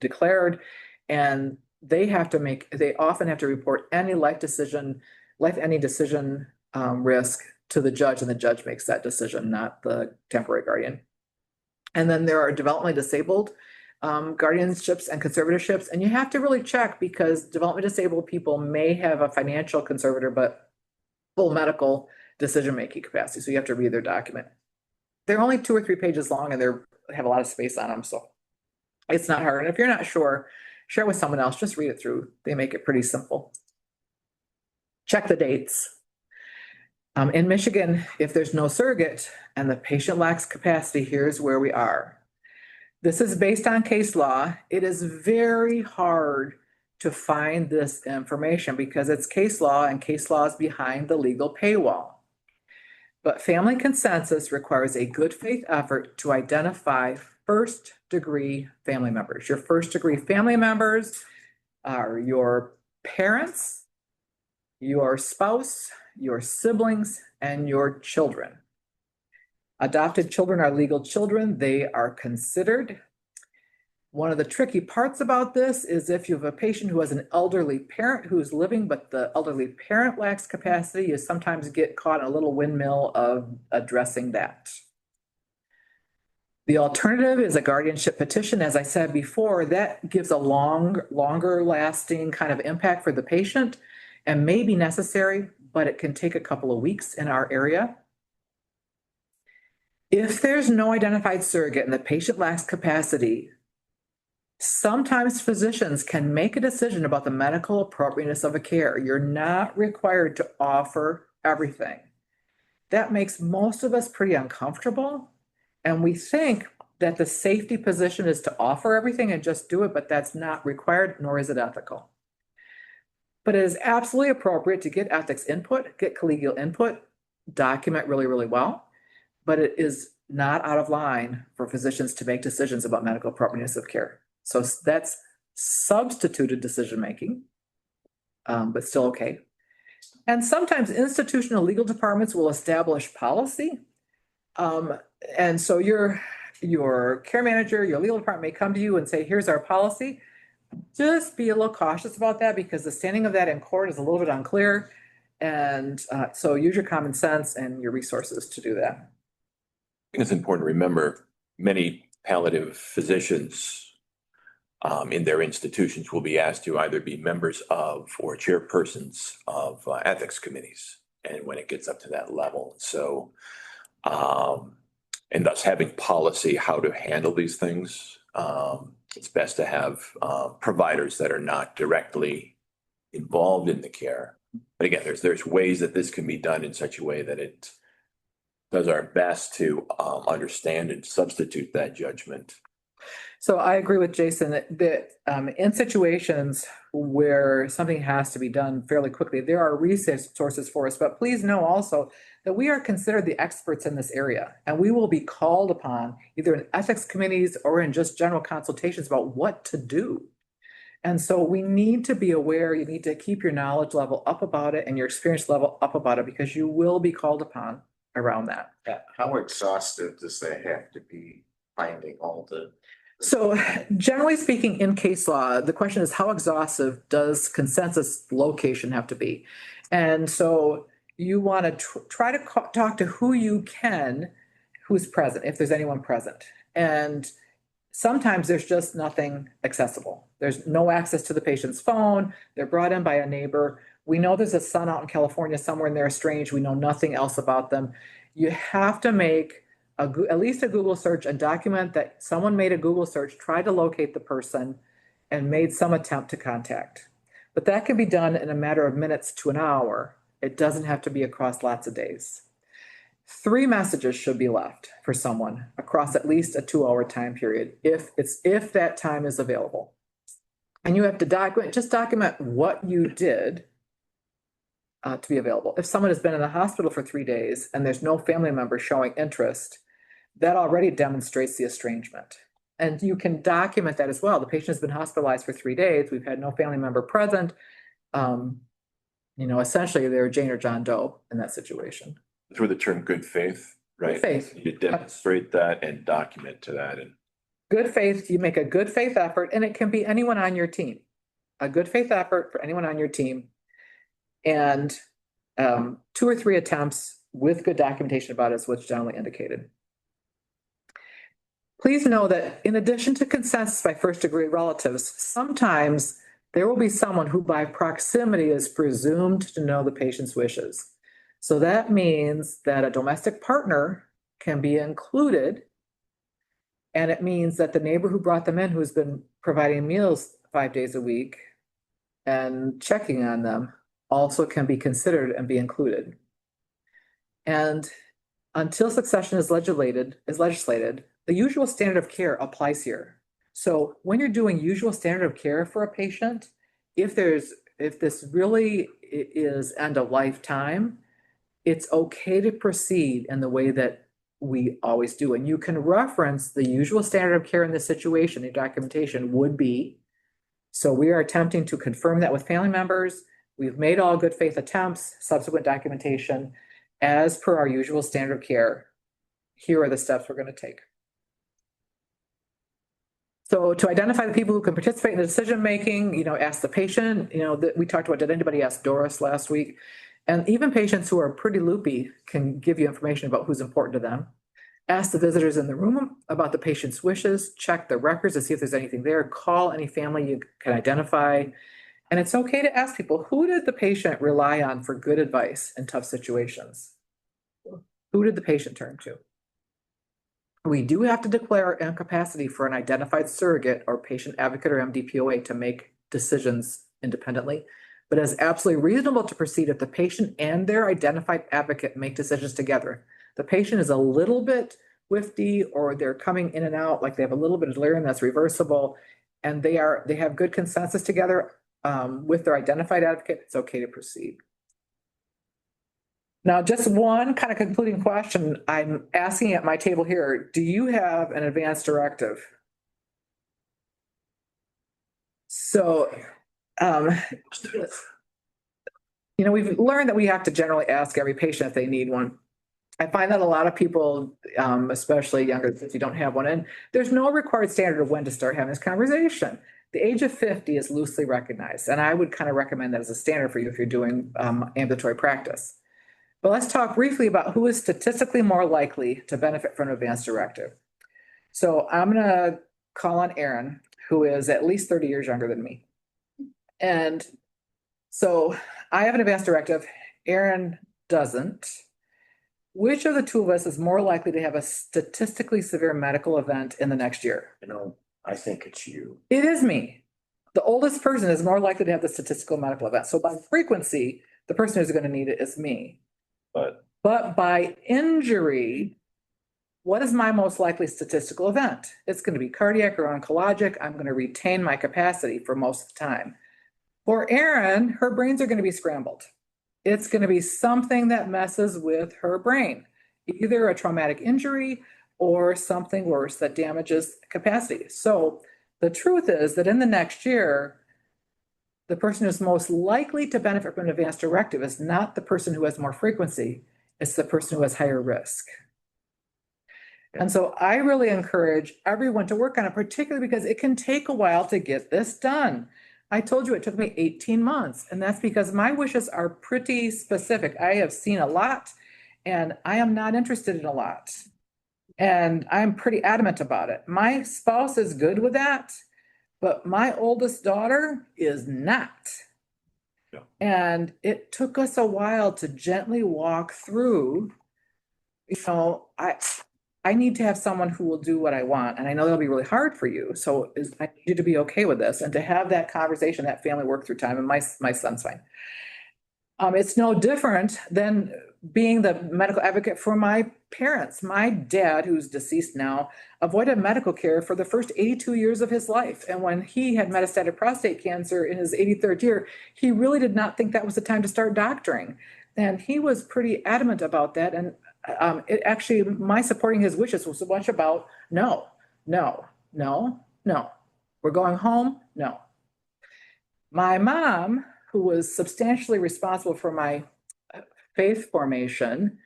declared, and they often have to report any any decision risk to the judge, and the judge makes that decision, not the temporary guardian. And then there are developmentally disabled guardianships and conservatorships. And you have to really check because developmentally disabled people may have a financial conservator, but full medical decision-making capacity. So you have to read their document. They're only 2 or 3 pages long and they have a lot of space on them. So it's not hard. And if you're not sure, share it with someone else. Just read it through. They make it pretty simple. Check the dates. In Michigan, if there's no surrogate and the patient lacks capacity, here's where we are. This is based on case law. It is very hard to find this information because it's case law and case law is behind the legal paywall. But family consensus requires a good faith effort to identify first degree family members. Your first degree family members are your parents, your spouse, your siblings, and your children. Adopted children are legal children. They are considered. One of the tricky parts about this is if you have a patient who has an elderly parent who's living, but the elderly parent lacks capacity, you sometimes get caught in a little windmill of addressing that. The alternative is a guardianship petition. As I said before, that gives a longer lasting kind of impact for the patient and may be necessary, but it can take a couple of weeks in our area. If there's no identified surrogate and the patient lacks capacity, sometimes physicians can make a decision about the medical appropriateness of a care. You're not required to offer everything. That makes most of us pretty uncomfortable. And we think that the safety position is to offer everything and just do it, but that's not required, nor is it ethical. But it is absolutely appropriate to get ethics input, get collegial input, document really, really well. But it is not out of line for physicians to make decisions about medical appropriateness of care. So that's substituted decision-making, but still okay. And sometimes institutional legal departments will establish policy. And so your care manager, your legal department may come to you and say, here's our policy. Just be a little cautious about that because the standing of that in court is a little bit unclear. And so use your common sense and your resources to do that. I think it's important to remember many palliative physicians in their institutions will be asked to either be members of or chairpersons of ethics committees. And when it gets up to that level, so and thus having policy how to handle these things, it's best to have providers that are not directly involved in the care. But again, there's ways that this can be done in such a way that it does our best to understand and substitute that judgment. So I agree with Jason that in situations where something has to be done fairly quickly, there are resources for us. But please know also that we are considered the experts in this area, and we will be called upon either in ethics committees or in just general consultations about what to do. And so we need to be aware, you need to keep your knowledge level up about it and your experience level up about it because you will be called upon around that. How exhaustive does that have to be, finding all the? So generally speaking, in case law, the question is how exhaustive does consensus location have to be? And so you want to try to talk to who you can, who's present, if there's anyone present. And sometimes there's just nothing accessible. There's no access to the patient's phone. They're brought in by a neighbor. We know there's a son out in California somewhere and they're estranged. We know nothing else about them. You have to make at least a Google search and document that someone made a Google search, tried to locate the person, and made some attempt to contact. But that can be done in a matter of minutes to an hour. It doesn't have to be across lots of days. 3 messages should be left for someone across at least a 2-hour time period, if that time is available. And you have to document what you did to be available. If someone has been in the hospital for 3 days and there's no family member showing interest, that already demonstrates the estrangement. And you can document that as well. The patient has been hospitalized for 3 days. We've had no family member present. Essentially they're Jane or John Doe in that situation. Through the term good faith, right? Good faith. You demonstrate that and document to that. And good faith, you make a good faith effort, and it can be anyone on your team. A good faith effort for anyone on your team. And 2 or 3 attempts with good documentation about it is what's generally indicated. Please know that in addition to consensus by first degree relatives, sometimes there will be someone who by proximity is presumed to know the patient's wishes. So that means that a domestic partner can be included. And it means that the neighbor who brought them in, who's been providing meals 5 days a week and checking on them, also can be considered and be included. And until succession is legislated, the usual standard of care applies here. So when you're doing usual standard of care for a patient, if this really is end of lifetime, it's okay to proceed in the way that we always do. And you can reference the usual standard of care in this situation. The documentation would be, so we are attempting to confirm that with family members. We've made all good faith attempts, subsequent documentation, as per our usual standard of care. Here are the steps we're going to take. So to identify the people who can participate in the decision-making, ask the patient, that we talked about, did anybody ask Doris last week? And even patients who are pretty loopy can give you information about who's important to them. Ask the visitors in the room about the patient's wishes, check the records to see if there's anything there, call any family you can identify. And it's okay to ask people, who did the patient rely on for good advice in tough situations? Who did the patient turn to? We do have to declare incapacity for an identified surrogate or patient advocate or MDPOA to make decisions independently, but it's absolutely reasonable to proceed if the patient and their identified advocate make decisions together. The patient is a little bit whiffy, or they're coming in and out, like they have a little bit of delirium that's reversible, and they have good consensus together with their identified advocate, it's okay to proceed. Now, just one kind of concluding question I'm asking at my table here. Do you have an advance directive? So, we've learned that we have to generally ask every patient if they need one. I find that a lot of people, especially younger than 50, don't have one. And there's no required standard of when to start having this conversation. The age of 50 is loosely recognized. And I would kind of recommend that as a standard for you if you're doing ambulatory practice. But let's talk briefly about who is statistically more likely to benefit from an advance directive. So I'm going to call on Erin, who is at least 30 years younger than me. And so I have an advance directive. Erin doesn't. Which of the two of us is more likely to have a statistically severe medical event in the next year? I think it's you. It is me. The oldest person is more likely to have the statistical medical event. So by frequency, the person who's going to need it is me. But by injury, what is my most likely statistical event? It's going to be cardiac or oncologic. I'm going to retain my capacity for most of the time. For Erin, her brains are going to be scrambled. It's going to be something that messes with her brain, either a traumatic injury or something worse that damages capacity. So the truth is that in the next year, the person who's most likely to benefit from an advance directive is not the person who has more frequency, it's the person who has higher risk. And so I really encourage everyone to work on it, particularly because it can take a while to get this done. I told you it took me 18 months, and that's because my wishes are pretty specific. I have seen a lot, and I am not interested in a lot. And I'm pretty adamant about it. My spouse is good with that, but my oldest daughter is not. Yeah. And it took us a while to gently walk through, I need to have someone who will do what I want. And I know that'll be really hard for you. So I need you to be okay with this and to have that conversation, that family work through time. And my son's fine. It's no different than being the medical advocate for my parents. My dad, who's deceased now, avoided medical care for the first 82 years of his life. And when he had metastatic prostate cancer in his 83rd year, he really did not think that was the time to start doctoring. And he was pretty adamant about that. And my supporting his wishes was a bunch about no. We're going home? No. My mom, who was substantially responsible for my faith formation,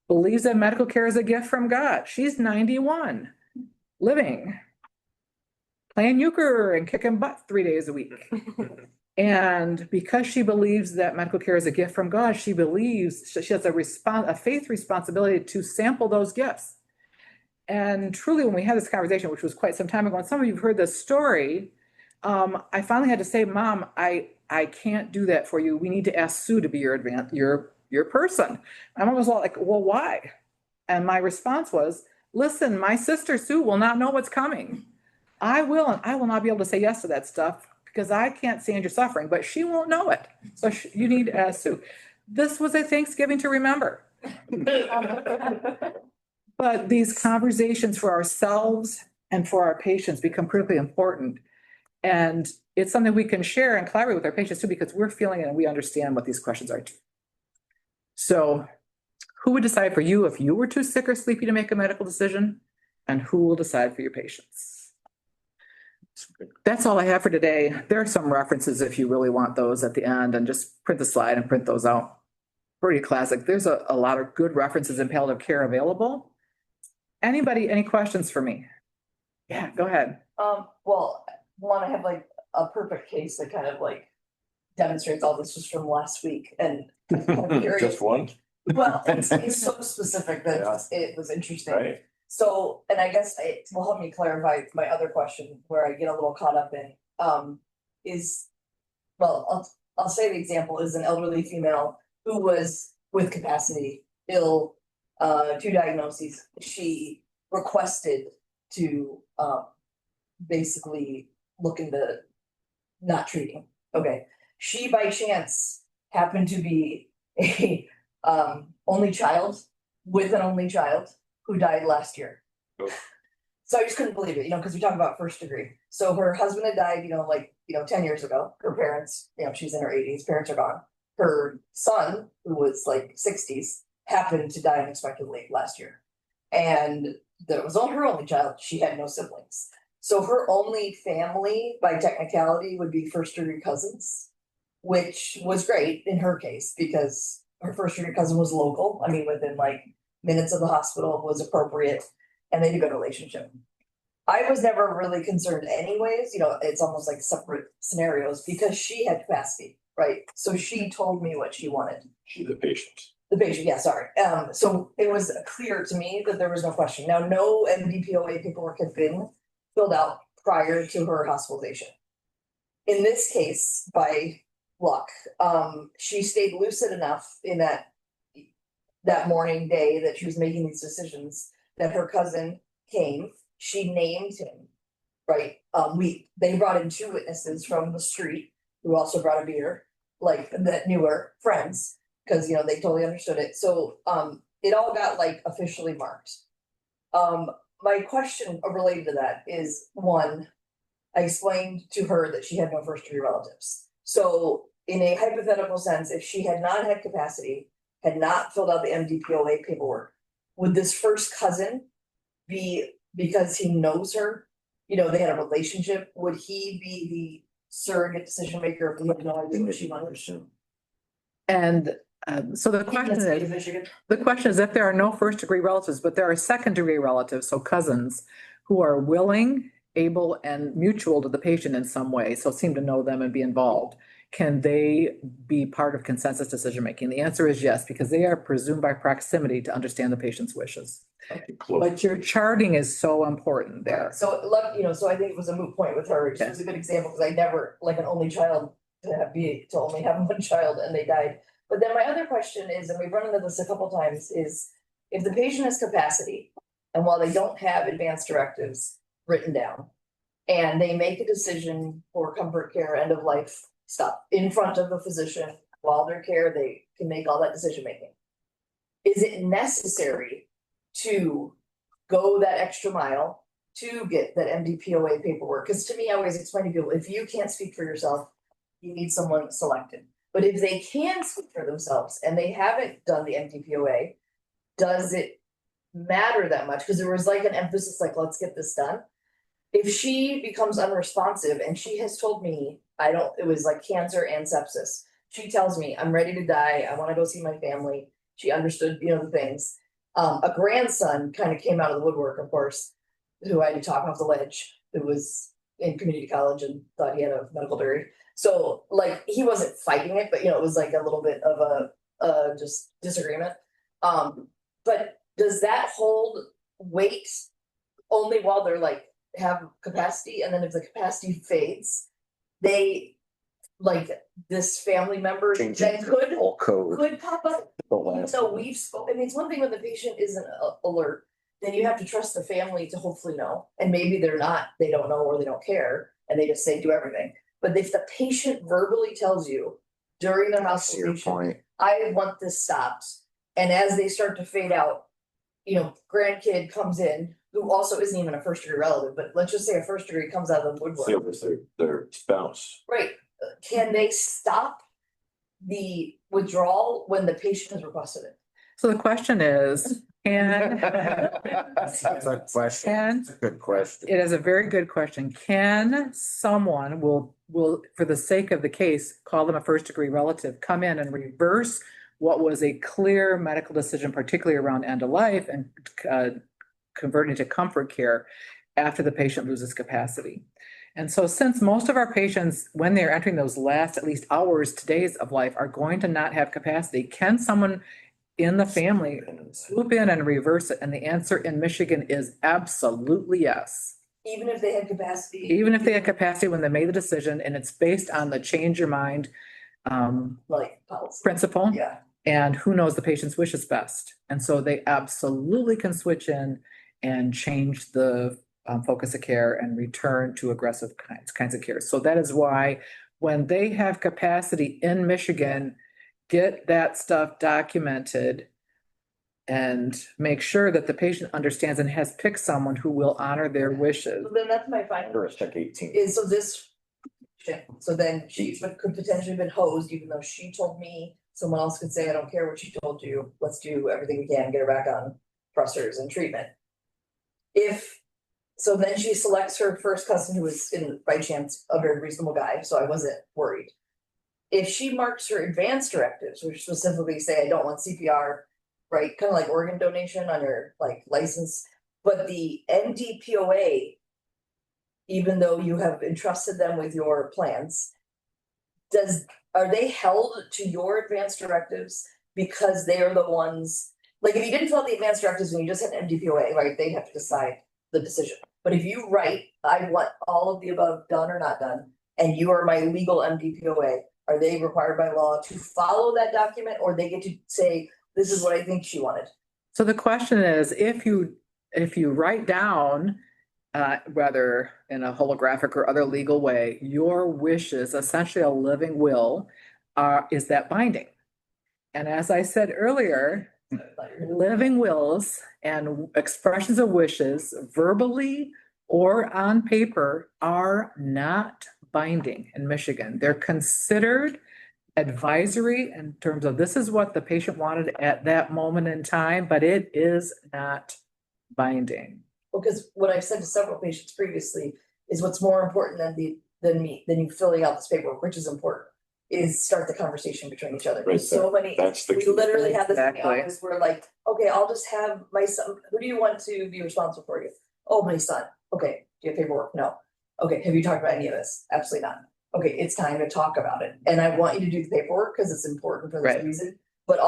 believes that medical care is a gift from God. She's 91, living, playing euchre and kicking butt 3 days a week. And because she believes that medical care is a gift from God, she believes she has a faith responsibility to sample those gifts. And truly, when we had this conversation, which was quite some time ago, and some of you have heard this story, I finally had to say, Mom, I can't do that for you. We need to ask Sue to be your person. My mom was all like, well, why? And my response was, listen, my sister Sue will not know what's coming. I will, and I will not be able to say yes to that stuff because I can't stand your suffering, but she won't know it. So you need to ask Sue. This was a Thanksgiving to remember. But these conversations for ourselves and for our patients become critically important. And it's something we can share and collaborate with our patients too, because we're feeling it and we understand what these questions are too. So who would decide for you if you were too sick or sleepy to make a medical decision? And who will decide for your patients? That's all I have for today. There are some references if you really want those at the end, and just print the slide and print those out. Pretty classic. There's a lot of good references in palliative care available. Anybody, any questions for me? Yeah, go ahead. Well, one, I have like a perfect case that kind of like demonstrates all this just from last week, and I'm kind of curious. Just one? Well, it's so specific that it was interesting. Right. So, and I guess it will help me clarify my other question where I get a little caught up in, I'll say the example is an elderly female who was with capacity, ill, 2 diagnoses. She requested to basically look into not treating. Okay. She by chance happened to be a only child with an only child who died last year. Oh. So I just couldn't believe it, because we talk about first degree. So her husband had died, 10 years ago. Her parents, she's in her 80s, parents are gone. Her son, who was like 60s, happened to die unexpectedly last year. And that was her only child. She had no siblings. So her only family by technicality would be first degree cousins, which was great in her case because her first degree cousin was local. I mean, within like minutes of the hospital, was appropriate, and they had a good relationship. I was never really concerned anyways, it's almost like separate scenarios because she had capacity, right? So she told me what she wanted. She's the patient. The patient, yeah, sorry. So it was clear to me that there was no question. Now, no MDPOA paperwork had been filled out prior to her hospitalization. In this case, by luck, she stayed lucid enough in that morning day that she was making these decisions that her cousin came. She named him, right? They brought in 2 witnesses from the street who also brought a beer, like that knew her friends, because they totally understood it. So it all got like officially marked. My question related to that is, one, I explained to her that she had no first degree relatives. So in a hypothetical sense, if she had not had capacity, had not filled out the MDPOA paperwork, would this first cousin be, because he knows her, they had a relationship, would he be the surrogate decision maker if he had no idea what she wanted? And so the question is if there are no first degree relatives, but there are second degree relatives, so cousins who are willing, able, and mutual to the patient in some way, so seem to know them and be involved, can they be part of consensus decision making? The answer is yes, because they are presumed by proximity to understand the patient's wishes. But your charting is so important there. So so I think it was a moot point with her. It was a good example because I never, like an only child, to only have one child and they died. But then my other question is, and we've run into this a couple times, is if the patient has capacity and while they don't have advanced directives written down and they make a decision for comfort care, end of life stuff in front of a physician while they're care, they can make all that decision making. Is it necessary to go that extra mile to get that MDPOA paperwork? Because to me, I always explain to people, if you can't speak for yourself, you need someone selected. But if they can speak for themselves and they haven't done the MDPOA, does it matter that much? Because there was like an emphasis, like, let's get this done. If she becomes unresponsive, and she has told me, it was like cancer and sepsis. She tells me, I'm ready to die. I want to go see my family. She understood, the things. A grandson kind of came out of the woodwork, of course, who I had to talk off the ledge, who was in community college and thought he had a medical degree. So like, he wasn't fighting it, but it was like a little bit of a just disagreement. But does that hold weight only while they're like, have capacity, and then if the capacity fades, they, like, this family member that could All code. pop up. So we've spoken, I mean, it's one thing when the patient isn't alert, then you have to trust the family to hopefully know. And maybe they're not, they don't know or they don't care, and they just say do everything. But if the patient verbally tells you during their That's your hospitalization, point. I want this stopped, and as they start to fade out, you know, grandkid comes in, who also isn't even a first degree relative, but let's just say a first degree comes out of the woodwork. Say it was their spouse. Right, can they stop the withdrawal when the patient has requested it? So the question is, can, That's a question. can, That's a good question. it is a very good question. Can someone will, for the sake of the case, call them a first degree relative, come in and reverse what was a clear medical decision, particularly around end of life, and converting to comfort care after the patient loses capacity? And so since most of our patients, when they're entering those last at least hours to days of life, are going to not have capacity, can someone in the family swoop in and reverse it? And the answer in Michigan is absolutely yes. Even if they had capacity? Even if they had capacity when they made the decision, and it's based on the change your mind Like policy, principle. yeah. And who knows the patient's wishes best. And so they absolutely can switch in and change the focus of care and return to aggressive kinds of care. So that is why when they have capacity in Michigan, get that stuff documented and make sure that the patient understands and has picked someone who will honor their wishes. So then that's my final, Check 18. is so this, so then she could potentially have been hosed, even though she told me, someone else could say, I don't care what she told you, let's do everything we can, get her back on pressors and treatment. So then she selects her first cousin, who was by chance a very reasonable guy, so I wasn't worried. If she marks her advanced directives, which specifically say I don't want CPR, right, kind of like organ donation on your like license, but the NDPOA, even though you have entrusted them with your plans, are they held to your advanced directives because they are the ones, like if you didn't fill out the advanced directives and you just had an MDPOA, right, they'd have to decide the decision. But if you write, I want all of the above done or not done, and you are my legal MDPOA, are they required by law to follow that document, or they get to say, this is what I think she wanted? So the question is, if you write down, whether in a holographic or other legal way, your wishes, essentially a living will, is that binding? And as I said earlier, living wills and expressions of wishes, verbally or on paper, are not binding in Michigan. They're considered advisory in terms of this is what the patient wanted at that moment in time, but it is not binding. Because what I've said to several patients previously is what's more important than you filling out this paperwork, which is important, is start the conversation between each other. Right, So many, that's the we key. literally have this in the Exactly. office, we're like, okay, I'll just have my son, who do you want to be responsible for you? Oh, my son. Okay, do you have paperwork? No. Okay, have you talked about any of this? Absolutely not. Okay, it's time to talk about it. And I want you to do the paperwork because it's important for this Right. reason. But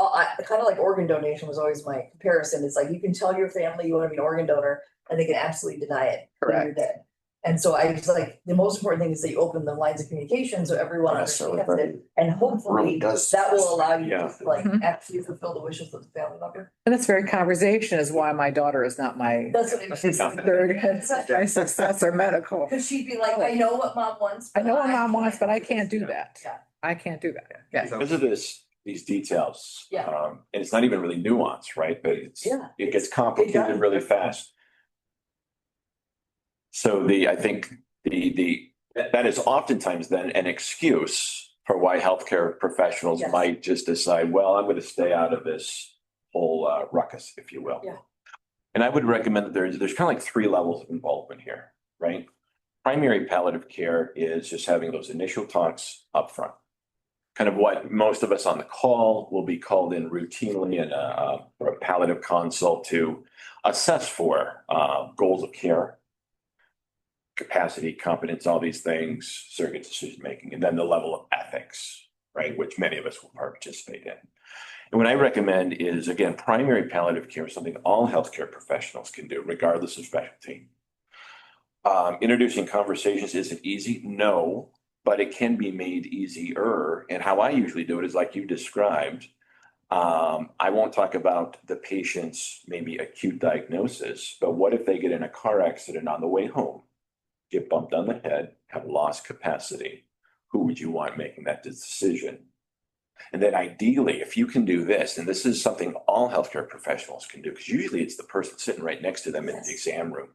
kind of like organ donation was always my comparison. It's like you can tell your family you want to be an organ donor and they can absolutely deny it when you're Correct. dead. And so I was like, the most important thing is that you open the lines of communication so everyone Necessarily, understands it. And hopefully Really does. that will allow you Yeah. to like Mhm. actually fulfill the wishes of the family member. And this very conversation is why my daughter is not my That's what it is. third, my successor medical. Cause she'd be like, I know what mom wants. I know what but mom wants, but I do can't this." do that. Yeah. I can't do that. Yeah. So- Because of these details. Yeah. And it's not even really nuanced, right? But Yeah, it gets it complicated does. really fast. So I think that is oftentimes then an excuse for why healthcare professionals Yes. might just decide, well, I'm going to stay out of this whole ruckus, if you will. Yeah. And I would recommend that there's kind of like 3 levels of involvement here, right? Primary palliative care is just having those initial talks up front. Kind of what most of us on the call will be called in routinely in for a palliative consult to assess for goals of care, capacity, competence, all these things, surrogate decision making, and then the level of ethics, right, which many of us will participate in. And what I recommend is, again, primary palliative care is something all healthcare professionals can do regardless of specialty. Introducing conversations isn't easy, no, but it can be made easier. And how I usually do it is like you described. I won't talk about the patient's maybe acute diagnosis, but what if they get in a car accident on the way home, get bumped on the head, have lost capacity? Who would you want making that decision? And then ideally, if you can do this, and this is something all healthcare professionals can do, because usually it's the person sitting right next to them in the exam room.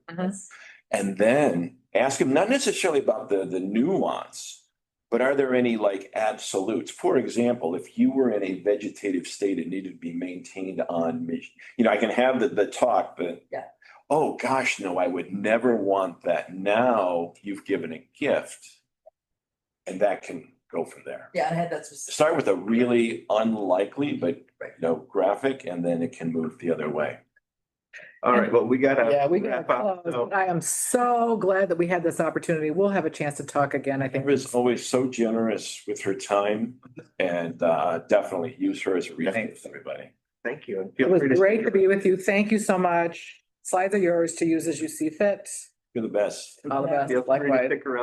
And then ask them, not necessarily about the nuance, but are there any like absolutes? For example, if you were in a vegetative state and needed to be maintained on, I can have the talk, but Yeah. oh gosh, no, I would never want that. Now you've given a gift, and that can go from there. Yeah, I had that specific. Start with a really unlikely, but Right. graphic, and then it can move the other way. All right, well, we gotta. Yeah, we gotta wrap up, close. so- But I am so glad that we had this opportunity. We'll have a chance to talk again, I think. Barb is always so generous with her time, and definitely use her as a resource for everybody. Thank you. And It feel was free to. great to be with you. Thank you so much. Slides are yours to use as you see fit. You're the best. All the best. Feel free to Likewise. stick around.